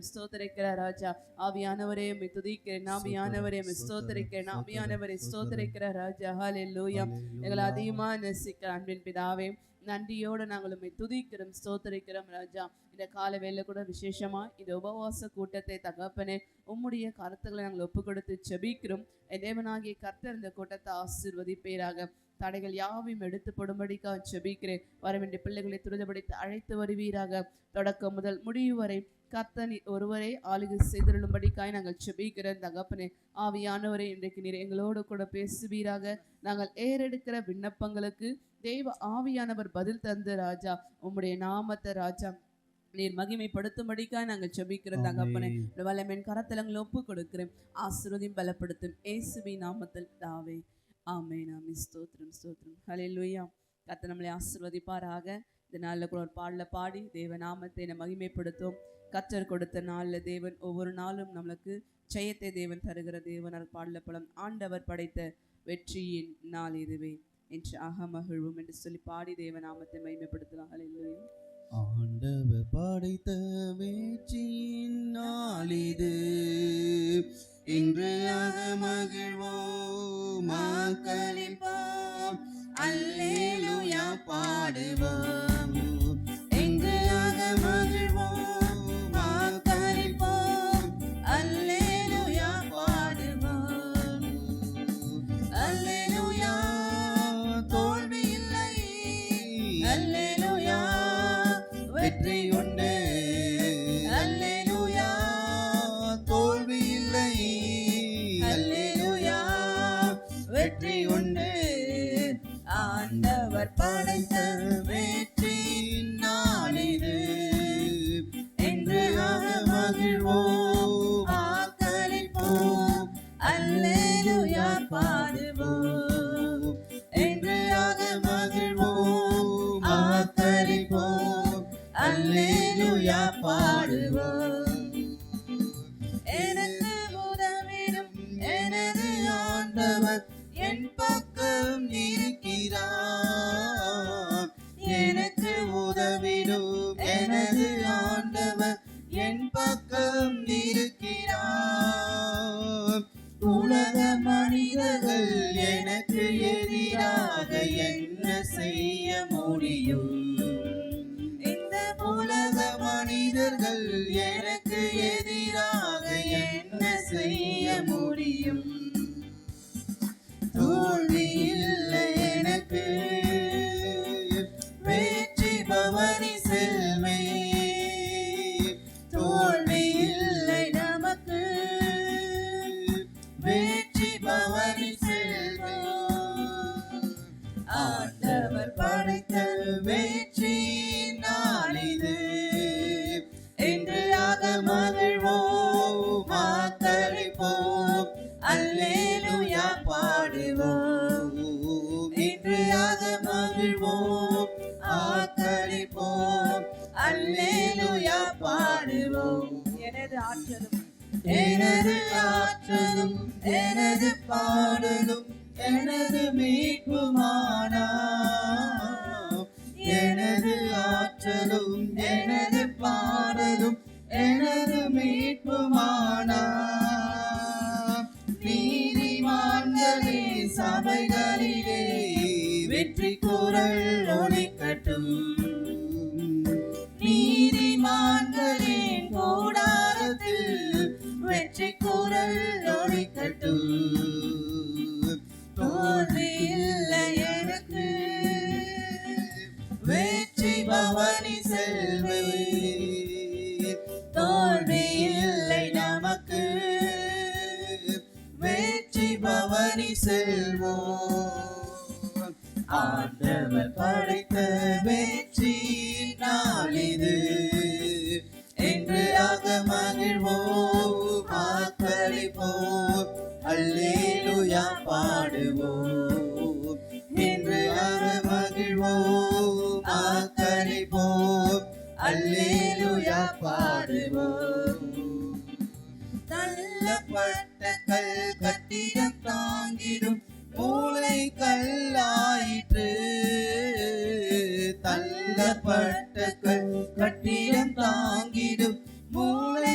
ஸ்தோத்தரிக்கிற ராஜா. ஆவியானவரே உம்மை துதிக்கிறேன், ஆவியானவரே உம்மை ஸ்தோத்தரிக்கிறேன், ஆவியானவரே ஸ்தோத்தரிக்கிற ராஜா. ஹல்லேலூயா. எங்களை அதிகமா நேசிக்கிற அன்பின் பிதாவே, நன்றியோடு நாங்கள் உம்மை துதிக்கிறோம், ஸ்தோத்தரிக்கிறோம் ராஜா. இந்த கால வேளை கூட விசேஷமா இந்த உபவாச கூட்டத்தை தகப்பனே உம்முடைய கருத்துக்களை நாங்கள் ஒப்பு கொடுத்து ஜெபிக்கிறோம். தேவனாகிய கர்த்தர் இந்த கூட்டத்தை ஆசீர்வதிப்பீராக. தடைகள் யாவையும் எடுத்து போடும்படிக்காக ஜெபிக்கிறேன். வரவேண்டிய பிள்ளைகளை துரிதப்படுத்தி அழைத்து வருவீராக. தொடக்கம் முதல் முடிவு வரை கர்த்தர் ஒருவரை ஆளுகை செய்திருளும்படிக்காய் நாங்கள் ஜெபிக்கிறோம் தகப்பனே. ஆவியானவரே, இன்றைக்கு நீர் எங்களோடு கூட பேசுவீராக. நாங்கள் ஏறெடுக்கிற விண்ணப்பங்களுக்கு தெய்வ ஆவியானவர் பதில் தந்து ராஜா உம்முடைய நாமத்தை ராஜா நீர் மகிமைப்படுத்தும்படிக்காய் நாங்கள் ஜெபிக்கிறோம் தகப்பனே. வல்லமையின் கரத்தலங்களை ஒப்பு கொடுக்கிறேன். ஆசீர்வதியும் பலப்படுத்தும் இயேசுவின் நாமத்தில் தாவே ஆமென். ஆமென். ஸ்தோத்திரம் ஸ்தோத்திரம். ஹல்லேலூயா. கர்த்தர் நம்மளை ஆசீர்வதிப்பாராக. இந்த நாளில் கூட ஒரு பாடல பாடி தேவ நாமத்தை மகிமைப்படுத்தும். கர்த்தர் கொடுத்த நாளில் தேவன் ஒவ்வொரு நாளும் நம்மளுக்கு ஜெயத்தை தேவன் தருகிற தேவனால் பாடல பலம் ஆண்டவர் படைத்த வெற்றியின் நாள் இதுவே என்று அகமகிழ்வும் என்று சொல்லி பாடி தேவ நாமத்தை மகிமைப்படுத்தலாம். ஹல்லேலூயா. ஆண்டவர் படைத்த வெற்றியின் நாள் இது, இன்று அகமகிழ்வோம் மக்களிப்போம், அல்லேலூயா பாடுவோம். இன்று அகமகிழ்வோம் மக்களிப்போம், அல்லேலூயா பாடுவோம். அல்லேலூயா தோல்வி இல்லை, அல்லேலூயா வெற்றி உண்டு, அல்லேலூயா தோல்வி இல்லை, அல்லேலூயா வெற்றி உண்டு. ஆண்டவர் படைத்த வெற்றியின் நாள் இது, என்று மகிழ்வோம் வாக்களிப்போம், அல்லேலூயா பாடுவோம். என்று மகிழ்வோம் வாக்களிப்போம், அல்லேலூயா பாடுவோம். எனக்கு உதவிடும் எனது ஆண்டவர் என் பக்கம் இருக்கிறார். எனக்கு உதவிடும் எனது ஆண்டவர் என் பக்கம் இருக்கிறார். உலக மனிதர்கள் எனக்கு எதிராக என்ன செய்ய முடியும்? இந்த உலக மனிதர்கள் எனக்கு எதிராக என்ன செய்ய முடியும்? தோல்வி இல்லை எனக்கு, வெற்றி பவனி செல்வே. தோல்வி இல்லை நமக்கு, வெற்றி பவனி செல்வே. ஆண்டவர் படைத்த வெற்றி நாள் இது, என்று மகிழ்வோம் வாக்களிப்போம், அல்லேலூயா பாடுவோம். இன்று மகிழ்வோம் ஆக்களிப்போம், அல்லேலூயா பாடுவோம். எனது ஆற்றலும் எனது ஆற்றலும் எனது பாடலும் எனது மீட்புமானார். எனது ஆற்றலும் எனது பாடலும் எனது மீட்புமானார். நீதிமான்களே சபைகளிலே வெற்றி குரல் ஒலிக்கட்டும். நீதிமான்களின் கூடாரத்தில் வெற்றி குரல் ஒலிக்கட்டும். தோல்வி இல்லை எனக்கு, வெற்றி பவனி செல்வே. தோல்வி இல்லை நமக்கு, வெற்றி பவனி செல்வோம். ஆண்டவர் படைத்த வெற்றி நாள் இது, என்று மகிழ்வோம் ஆக்களிப்போம், அல்லேலூயா பாடுவோம். என்று மகிழ்வோம் ஆக்களிப்போம், அல்லேலூயா பாடுவோம். தள்ளப்பட்ட கல் கட்டிடம் தாங்கிடும் மூளை கல்லாயிற்று. தள்ளப்பட்ட கல் கட்டிடம் தாங்கிடும் மூளை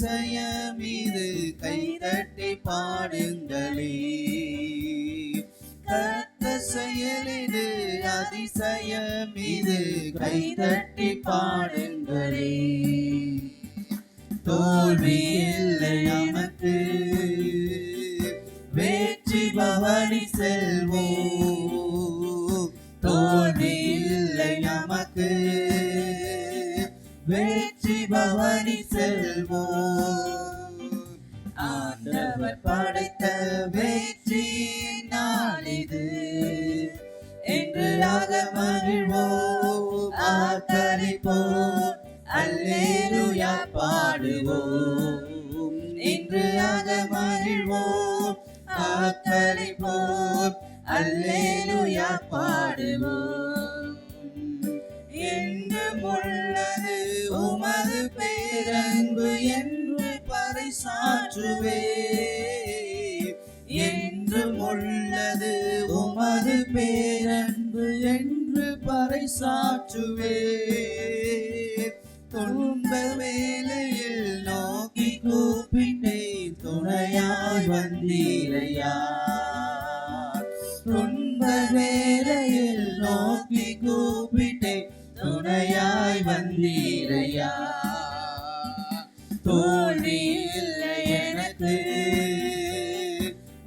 அதிசயம் இது, கைதட்டி பாடுங்களே. கர்த்தர் செயல் இது, அதிசயம் இது, கைதட்டி பாடுங்களே. தோல்வி இல்லை நமக்கு, வெற்றி பவனி செல்வோம். தோல்வி இல்லை நமக்கு, வெற்றி பவனி செல்வோம். ஆண்டவர் படைத்த வெற்றி நாள் இது, என்று ஆக மகிழ்வோம், ஆர்ப்பரிப்போம், அல்லேலூயா பாடுவோம். இன்று ஆக மகிழ்வோம், ஆர்ப்பரிப்போம், அல்லேலூயா பாடுவோம். என்றும் உள்ளது உமது பேரன்பு என்று பறைசாற்றுவே. என்றும் உள்ளது உமது பேரன்பு என்று பறைசாற்றுவே. துன்ப வேளையில் நோக்கி கூப்பிட்டேன், துணையாய் வந்தீரையா. துன்ப வேளையில் நோக்கி கூப்பிட்டேன், துணையாய் வந்தீரையா. தோல்வி இல்லை எனக்கு,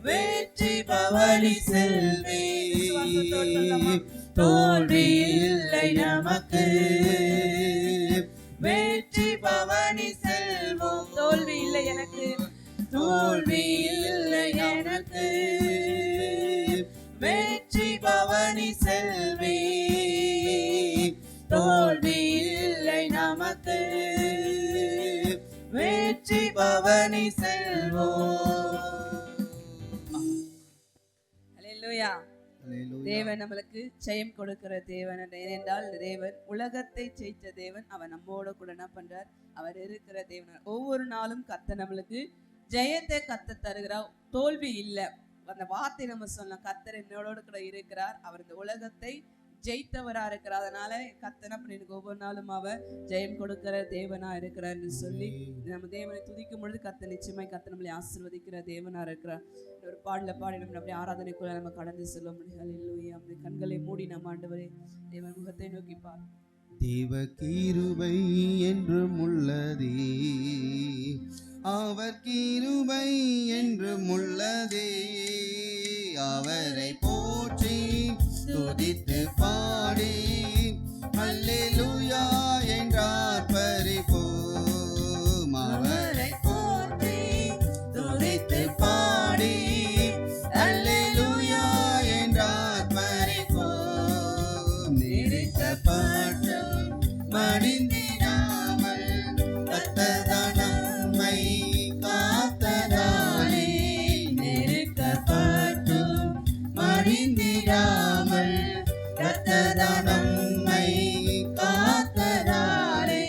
வெற்றி பவனி செல்வே. தோல்வி இல்லை நமக்கு, வெற்றி பவனி செல்வோம். தோல்வி இல்லை எனக்கு, தோல்வி இல்லை எனக்கு, வெற்றி பவனி செல்வே. தோல்வி இல்லை நமக்கு, வெற்றி பவனி செல்வோம். அல்லேலூயா. தேவன் நம்மளுக்கு ஜெயம் கொடுக்கிற தேவன். ஏனென்றால் தேவன் உலகத்தை ஜெயித்த தேவன். அவர் நம்மோட கூட என்ன பண்றார்? அவர் இருக்கிற தேவன். ஒவ்வொரு நாளும் கர்த்தர் நம்மளுக்கு ஜெயத்தை கத்த தருகிறார். தோல்வி இல்லை. அந்த வார்த்தை நம்ம சொல்லலாம், கர்த்தர் என்னோட கூட இருக்கிறார், அவர் இந்த உலகத்தை ஜெயித்தவரா இருக்கிறார். அதனால கர்த்தர் எனக்கு ஒவ்வொரு நாளும் அவர் ஜெயம் கொடுக்கிற தேவனா இருக்கிறார்னு சொல்லி நம்ம தேவனை துதிக்கும் பொழுது கர்த்தர் நிச்சயமாய் கர்த்தர் நம்மளை ஆசீர்வதிக்கிற தேவனா இருக்கிறார். ஒரு பாடல பாடி நம்ம அப்படியே ஆராதனைக்குள்ள நம்ம கடந்து செல்ல முடியும். அல்லேலூயா. நம்முடைய கண்களை மூடி நம்ம ஆண்டவரே தேவன் முகத்தை நோக்கி பார். தேவ கிருபை என்றும் உள்ளதே, அவர் கிருபை என்றும் உள்ளதே. அவரை போற்றி துதித்து பாடி அல்லேலூயா என்றார் பரிபோம். அவரை போற்றி துதித்து பாடி அல்லேலூயா என்றார் பரிபோம். நெருக்கப்பட்டும் மடிந்திடாமல் கர்த்தர் நம்மை காத்ததாலே. நெருக்கப்பட்டும் மடிந்திடாமல் கர்த்தர் நம்மை காத்ததாலே.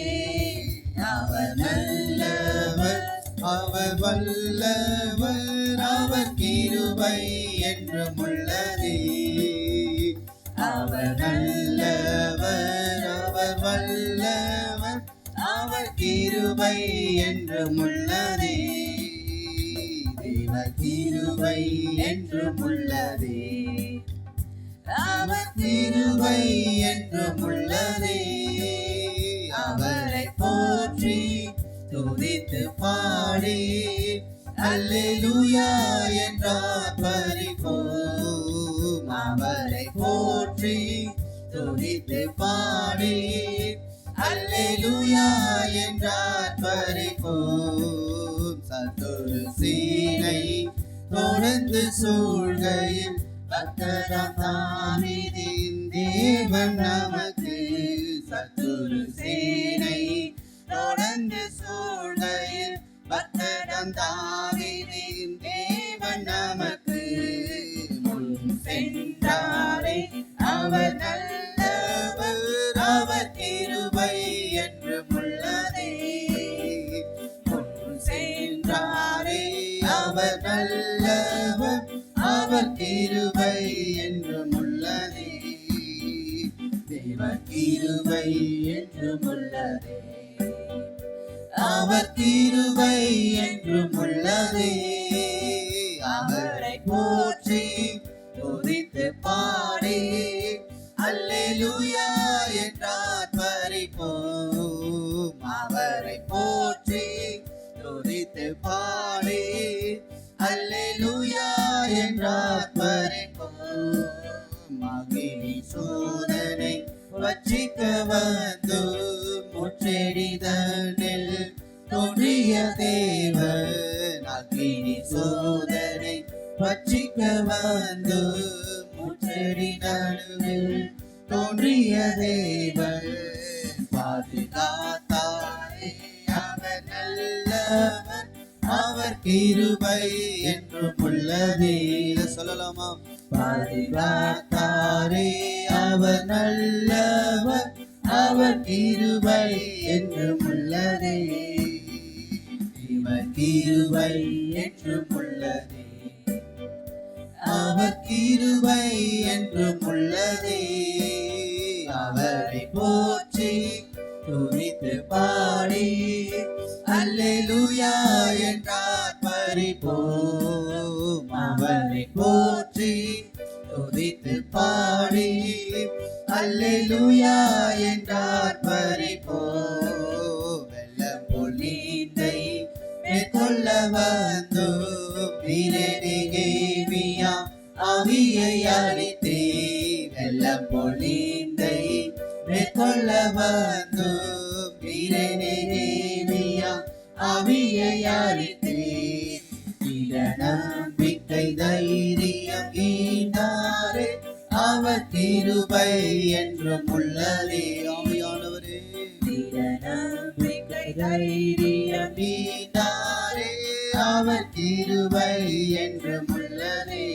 அவர் நல்லவர், அவர் வல்லவர், அவர் கிருபை என்றும் உள்ளதே. அவர் நல்லவர், அவர் வல்லவர், அவர் கிருபை என்றும் உள்ளதே. தேவ கிருபை என்றும் உள்ளதே, அவர் கிருபை என்றும் உள்ளதே. அவரை போற்றி துதித்து பாடி அல்லேலூயா என்றார் பரிபோம். அவரை போற்றி துதித்து பாடி அல்லேலூயா என்றார் பரிபோம். சத்துரு சீனை தொடர்ந்து சூழ்கையில் பக்தராம் தாவீதின் தேவன் நமக்கு. சத்துரு சேனை தொடர்ந்து சூழ்கையில் பக்தராம் தாவீதின் தேவன் நமக்கு. முன் சென்றாரே அவர் நல்லவர், அவர் கிருபை என்றும் உள்ளதே. முன் சென்றாரே அவர் நல்லவர், அவர் கிருபை என்றும் உள்ளதே. தேவ கிருபை என்றும் உள்ளதே. அவர் கிருபை என்றும் உள்ளதே. அவரை போற்றி துதித்து பாடி அல்லேலூயா என்றார் பரிபோம். அவரை போற்றி துதித்து பாடி அல்லேலூயா என்றார் பரிபோம். அக்கினி சோதனை வச்சிக்க வந்து முற்றெடிதனில் தோன்றிய தேவன். அக்கினி சோதனை வச்சிக்க வந்து முற்றெடிதனில் தோன்றிய தேவன். பாதுகாத்தாரே அவர் நல்லவர், அவர் கிருபை என்றும் உள்ளதே. சொல்லலாமா? பாதுகாத்தாரே அவர் நல்லவர், அவர் கிருபை என்றும் உள்ளதே. இவர் கிருபை என்றும் உள்ளதே. அவர் கிருபை என்றும் உள்ளதே. அவரை போற்றி துதித்து பாடி அல்லேலூயா என்றார் பரிபோம். அவரை போற்றி துதித்து பாடி அல்லேலூயா என்றார் பரிபோம். வெள்ளம் போல் நீந்தை மேற்கொள்ள வந்து வீரனிகேமியா ஆவியை அளித்தே. வெள்ளம் போல் நீந்தை மேற்கொள்ள வந்து வீரனிகேமியா ஆவியை அளித்தே. நம்பிக்கை தைரியம் ஈந்தாரே, அவர் கிருபை என்றும் உள்ளதே. ஆவியானவரே நம்பிக்கை தைரியம் ஈந்தாரே, அவர் கிருபை என்றும் உள்ளதே.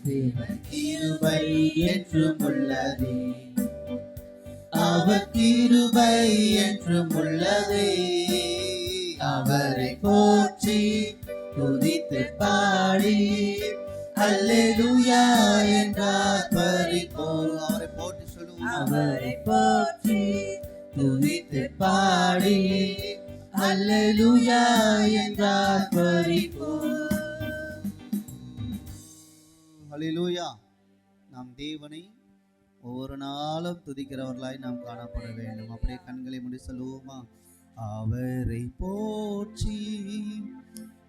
தேவன் கிருபை என்றும் உள்ளதே. அவர் கிருபை என்றும் உள்ளதே. அவரை போற்றி துதித்து பாடி அல்லேலூயா என்றார் பரிபோம். அவரை போற்றி சொல்லுவோம். அவரை போற்றி துதித்து பாடி அல்லேலூயா என்றார் பரிபோம். அல்லேலூயா. நாம் தேவனை ஒவ்வொரு நாளும் துதிக்கிறவர்களாய் நாம் காணப்பட வேண்டும். அப்படியே கண்களை மூடி சொல்லுவோமா? அவரை போற்றி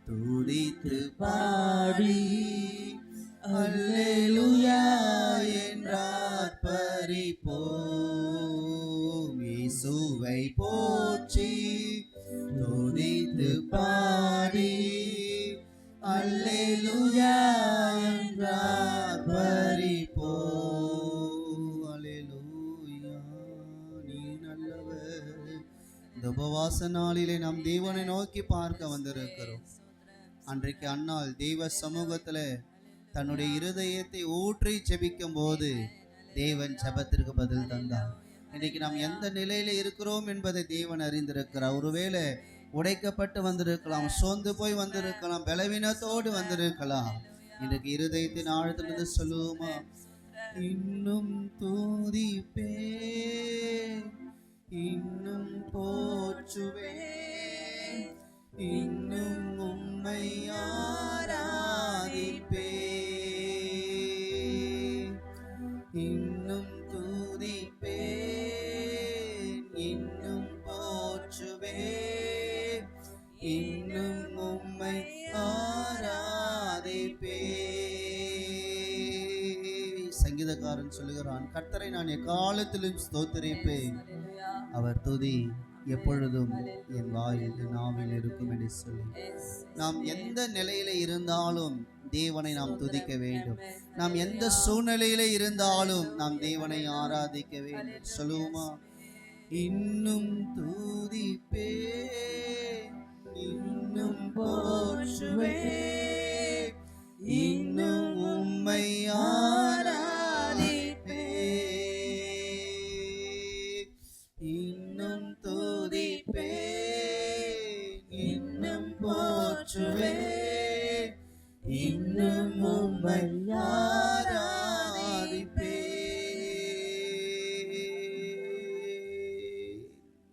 துதித்து பாடி அல்லேலூயா என்றார் பரிபோம். இயேசுவை போற்றி துதித்து பாடி அல்லேலூயா என்றார் பரிபோம். அல்லேலூயா. நீ நல்லவர். இந்த உபவாச நாளிலே நாம் தேவனை நோக்கி பார்க்க வந்திருக்கிறோம். அன்றைக்கு அன்னாள் தெய்வ சமூகத்துல தன்னுடைய இருதயத்தை ஊற்றி செபிக்கும் போது தேவன் ஜெபத்திற்கு பதில் தந்தார். இன்றைக்கு நாம் எந்த நிலையில இருக்கிறோம் என்பதை தேவன் அறிந்திருக்கிறார். ஒருவேளை உடைக்கப்பட்டு வந்திருக்கலாம், சோர்ந்து போய் வந்திருக்கலாம், பலவீனத்தோடு வந்திருக்கலாம். இன்றைக்கு இருதயத்தின் ஆழத்திலிருந்து சொல்லுவோமா? இன்னும் துதிப்பே, இன்னும் போற்றுவே, இன்னும் உம்மை ஆராதிப்பே, இன்னும் துதிப்பே, இன்னும் போற்றுவே, இன்னும் உம்மை ஆராதிப்பே. சங்கீதக்காரன் சொல்லுகிறான், கர்த்தரை நான் எக்காலத்திலும் ஸ்தோத்திரிப்பேன், அவர் துதி எப்பொழுதும் என் வாயில் என் நாவில் இருக்கும் என்று சொல்லி நாம் எந்த நிலையில இருந்தாலும் தேவனை நாம் துதிக்க வேண்டும். நாம் எந்த சூழ்நிலையில இருந்தாலும் நாம் தேவனை ஆராதிக்க வேண்டும். சொல்லுவோமா? இன்னும் துதிப்பே, இன்னும் போற்றுவே, இன்னும் உம்மை ஆராதிப்பே, இன்னும் துதிப்பே, இன்னும் போற்றுவே, இன்னும் உம்மை ஆராதிப்பே.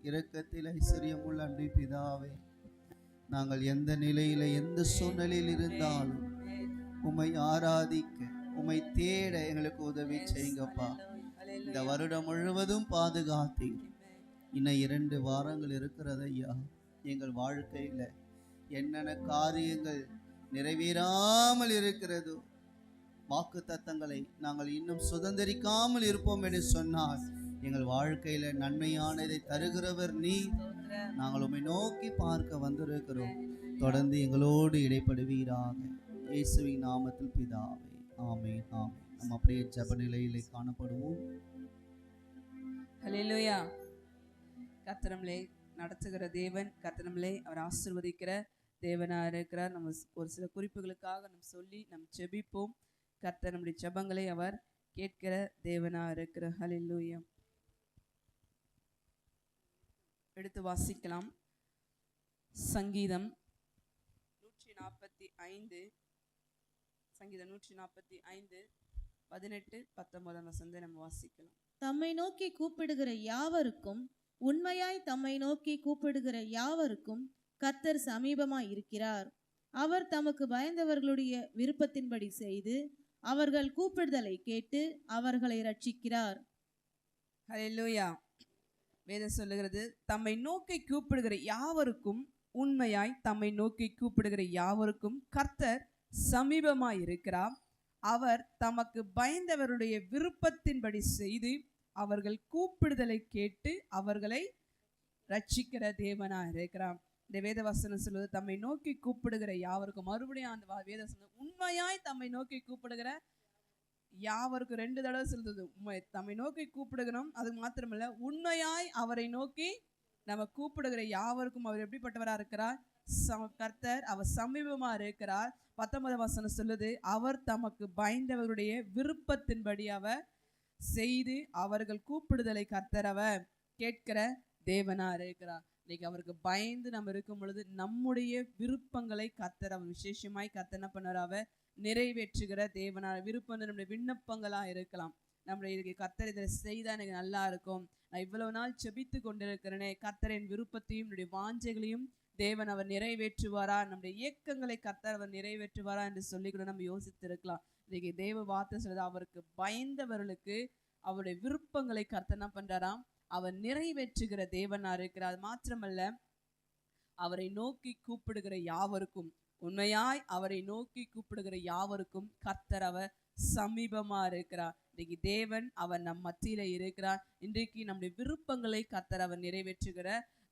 இரக்கத்தின் இருதயத்தில் ஐஸ்வர்யம் உள்ள அன்பு பிதாவே, நாங்கள் எந்த நிலையில எந்த சூழ்நிலையில் இருந்தாலும் உம்மை ஆராதிக்க உம்மை தேட எங்களுக்கு உதவி செய்யுங்கப்பா. இந்த வருடம் முழுவதும் பாதுகாத்தீர். இன்னும் 2 வாரங்கள் இருக்கிறது ஐயா. எங்கள் வாழ்க்கையில என்னென்ன காரியங்கள் நிறைவேறாமல் இருக்கிறதோ, வாக்கு தத்தங்களை நாங்கள் இன்னும் சுதந்திரிக்காமல் இருப்போம் என்று சொன்னால், எங்கள் வாழ்க்கையில நன்மையானதை தருகிறவர் நீர். நாங்கள் உம்மை நோக்கி பார்க்க வந்திருக்கிறோம். தொடர்ந்து எங்களோடு இடைப்படுவீராக. இயேசுவின் நாமத்தில் பிதாவே, ஆமென், ஆமென். நம்ம அப்படியே ஜெப நிலையிலே காணப்படுவோம். ஹல்லேலூயா. கர்த்தர் நம்மளை நடத்துகிற தேவன், கர்த்தர் நம்மளை அவர் ஆசீர்வதிக்கிற தேவனாக இருக்கிறார். நம்ம ஒரு சில குறிப்புகளுக்காக நம்ம சொல்லி நம்ம ஜெபிப்போம். கர்த்தர் நம்முடைய ஜெபங்களை அவர் கேட்கிற தேவனாக இருக்கிறார். ஹல்லேலூயா. எடுத்து வாசிக்கலாம். சங்கீதம் 145, சங்கீதம் 145 18 19 வசனத்தை நம்ம வாசிக்கலாம். தம்மை நோக்கி கூப்பிடுகிற யாவருக்கும், உண்மையாய் தம்மை நோக்கி கூப்பிடுகிற யாவருக்கும் கர்த்தர் சமீபமாய் இருக்கிறார். அவர் தமக்கு பயந்தவர்களுடைய விருப்பத்தின்படி செய்து அவர்கள் கூப்பிடுதலை கேட்டு அவர்களை ரட்சிக்கிறார். ஹல்லேலூயா. வேதம் சொல்லுகிறது, தம்மை நோக்கி கூப்பிடுகிற யாவருக்கும், உண்மையாய் தம்மை நோக்கி கூப்பிடுகிற யாவருக்கும் கர்த்தர் சமீபமாய் இருக்கிறார். அவர் தமக்கு பயந்தவருடைய விருப்பத்தின்படி செய்து அவர்கள் கூப்பிடுதலை கேட்டு அவர்களை ரட்சிக்கிற தேவனாக இருக்கிறார். இந்த வேதவசனம் சொல்வது, தம்மை நோக்கி கூப்பிடுகிற யாவருக்கும். மறுபடியும் அந்த வேதவசனம், உண்மையாய் தம்மை நோக்கி கூப்பிடுகிற யாவருக்கும் 2 தடவை சொல்லுது. உண்மை தம்மை நோக்கி கூப்பிடுகிறோம், அது மாத்திரமல்ல, உண்மையாய் அவரை நோக்கி நம்ம கூப்பிடுகிற யாவருக்கும் அவர் எப்படிப்பட்டவராக இருக்கிறார்? கர்த்தர் அவர் சமீபமா இருக்கிறார். 19 வசனம் சொல்லுது, அவர் தமக்கு பயந்தவருடைய விருப்பத்தின்படி அவர் செய்து அவர்கள் கூப்பிடுதலை கர்த்தர் அவர் கேட்கிற தேவனா இருக்கிறார். இன்னைக்கு அவருக்கு பயந்து நம்ம இருக்கும் பொழுது நம்முடைய விருப்பங்களை கர்த்தர் அவர் விசேஷமாய் கர்த்தர் என்ன பண்ணார்? அவர் நிறைவேற்றுகிற தேவனா. விருப்பம் நம்முடைய விண்ணப்பங்களா இருக்கலாம். நம்முடைய கர்த்தர் இதை செய்தா எனக்கு நல்லா இருக்கும், நான் இவ்வளவு நாள் செபித்து கொண்டிருக்கிறேனே, கர்த்தரின் விருப்பத்தையும் என்னுடைய வாஞ்சைகளையும் தேவன் அவர் நிறைவேற்றுவாரா, நம்முடைய இயக்கங்களை கர்த்தர் அவர் நிறைவேற்றுவாரா என்று சொல்லி கூட நம்ம யோசித்திருக்கலாம். இன்னைக்கு தேவ வார்த்தை சொல்றது, அவருக்கு பயந்தவர்களுக்கு அவருடைய விருப்பங்களை கர்த்தர் என்ன பண்றாராம்? அவர் நிறைவேற்றுகிற தேவனா இருக்கிறார். அது மாத்திரமல்ல, அவரை நோக்கி கூப்பிடுகிற யாவருக்கும், உண்மையாய் அவரை நோக்கி கூப்பிடுகிற யாவருக்கும் கர்த்தர் அவர் சமீபமா இருக்கிறார். இன்னைக்கு தேவன் அவர் நம் மத்தியில இருக்கிறார். இன்றைக்கு நம்முடைய விருப்பங்களை கர்த்தர் அவர் நிறைவேற்றுகிற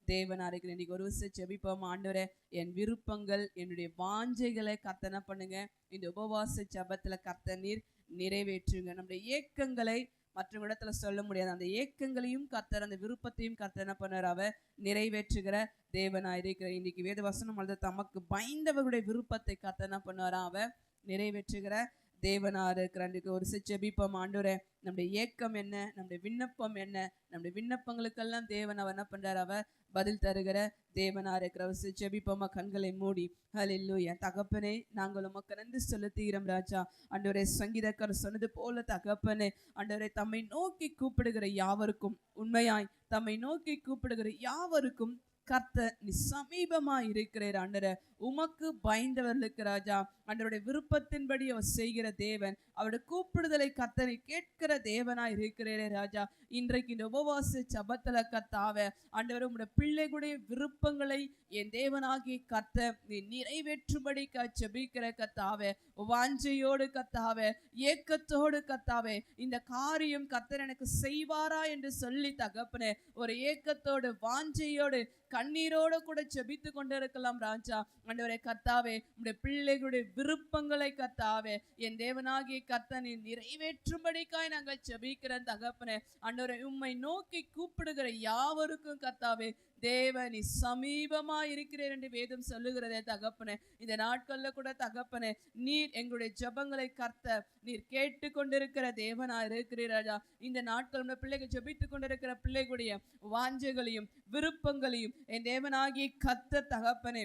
தேவனா இருக்கிற. இன்னைக்கு ஒரு விஷயம் ஜெபிப்போம். ஆண்டவரே, என் விருப்பங்கள் என்னுடைய வாஞ்சைகளை கர்த்தர் என்ன பண்ணுங்க, இந்த உபவாச ஜெபத்துல கர்த்தர் நீர் நிறைவேற்றுங்க. நம்முடைய ஏக்கங்களை மற்ற இடத்துல சொல்ல முடியாது, அந்த ஏக்கங்களையும் கர்த்தர், அந்த விருப்பத்தையும் கர்த்தர் என்ன பண்ணார்? அவர் நிறைவேற்றுகிற தேவனா இருக்கிற. இன்னைக்கு வேத வசனம் அல்லது தமக்கு பயந்தவர்களுடைய விருப்பத்தை கர்த்தர் என்ன பண்ணுவாரா? அவர் நிறைவேற்றுகிற தேவனா இருக்கிற. ஒரு ஜெபிப்போம். ஆண்டவரே, நம்முடைய ஏக்கம் என்ன, நம்முடைய விண்ணப்பம் என்ன, நம்முடைய விண்ணப்பங்களுக்கெல்லாம் தேவன் அவர் என்ன பண்றார்? அவர் பதில் தருகிற தேவனா இருக்கிற. ஜெபிப்போமா, கண்களை மூடி. ஹல்லேலூயா. தகப்பனே, நாங்கள் உமக்கு நன்றி செலுத்துகிறோம் ராஜா. ஆண்டவரே, சங்கீதக்காரர் சொன்னது போல தகப்பனே, ஆண்டவரே, தம்மை நோக்கி கூப்பிடுகிற யாவருக்கும், உண்மையாய் தம்மை நோக்கி கூப்பிடுகிற யாவருக்கும் கர்த்தர் நீ சமீபமா இருக்கிறார். ஆண்டவரே, உமக்கு பயந்தவர்களுக்கு ராஜா, ஆண்டவருடைய விருப்பத்தின்படி அவர் செய்கிற தேவன், அவருடைய கூப்பிடுதலை கர்த்தரை கேட்கிற தேவனா இருக்கிறே ராஜா. இன்றைக்கு இந்த உபவாச ஜெபத்துல கர்த்தாவே, ஆண்டவரே, உம்முடைய பிள்ளைகளுடைய விருப்பங்களை என் தேவனாகிய கர்த்தர் நீ நிறைவேற்றும்படி ஜெபிக்கிற கர்த்தாவே, வாஞ்சையோடு கர்த்தாவே, ஏக்கத்தோடு கர்த்தாவே, இந்த காரியம் கர்த்தர் எனக்கு செய்வாரா என்று சொல்லி தகப்பனே, ஒரு ஏக்கத்தோடு வாஞ்சையோடு கண்ணீரோடு கூட ஜெபித்து கொண்டிருக்கலாம் ராஜா. ஆண்டவரே கர்த்தாவே, உம்முடைய பிள்ளைகளுடைய விருப்பங்களை கர்த்தாவே, என் தேவனாகிய கர்த்தர் நீ நிறைவேற்றும்படிக்காய் நாங்கள் ஜெபிக்கிற தகப்பனே. ஆண்டவரே, உம்மை நோக்கி கூப்பிடுகிற யாவருக்கும் கர்த்தாவே, தேவன் நீ சமீபமா இருக்கிறேன் என்று வேதம் சொல்லுகிறதே தகப்பனே. இந்த நாட்கள்ல கூட தகப்பனே, நீர் எங்களுடைய ஜெபங்களை கர்த்தர் நீர் கேட்டு கொண்டிருக்கிற தேவனா இருக்கிறீர் ராஜா. இந்த நாட்கள் நம்ம பிள்ளைகள் ஜெபித்து கொண்டிருக்கிற பிள்ளைகளுடைய வாஞ்சைகளையும் விருப்பங்களையும் என் தேவனாகிய கர்த்தர் தகப்பனே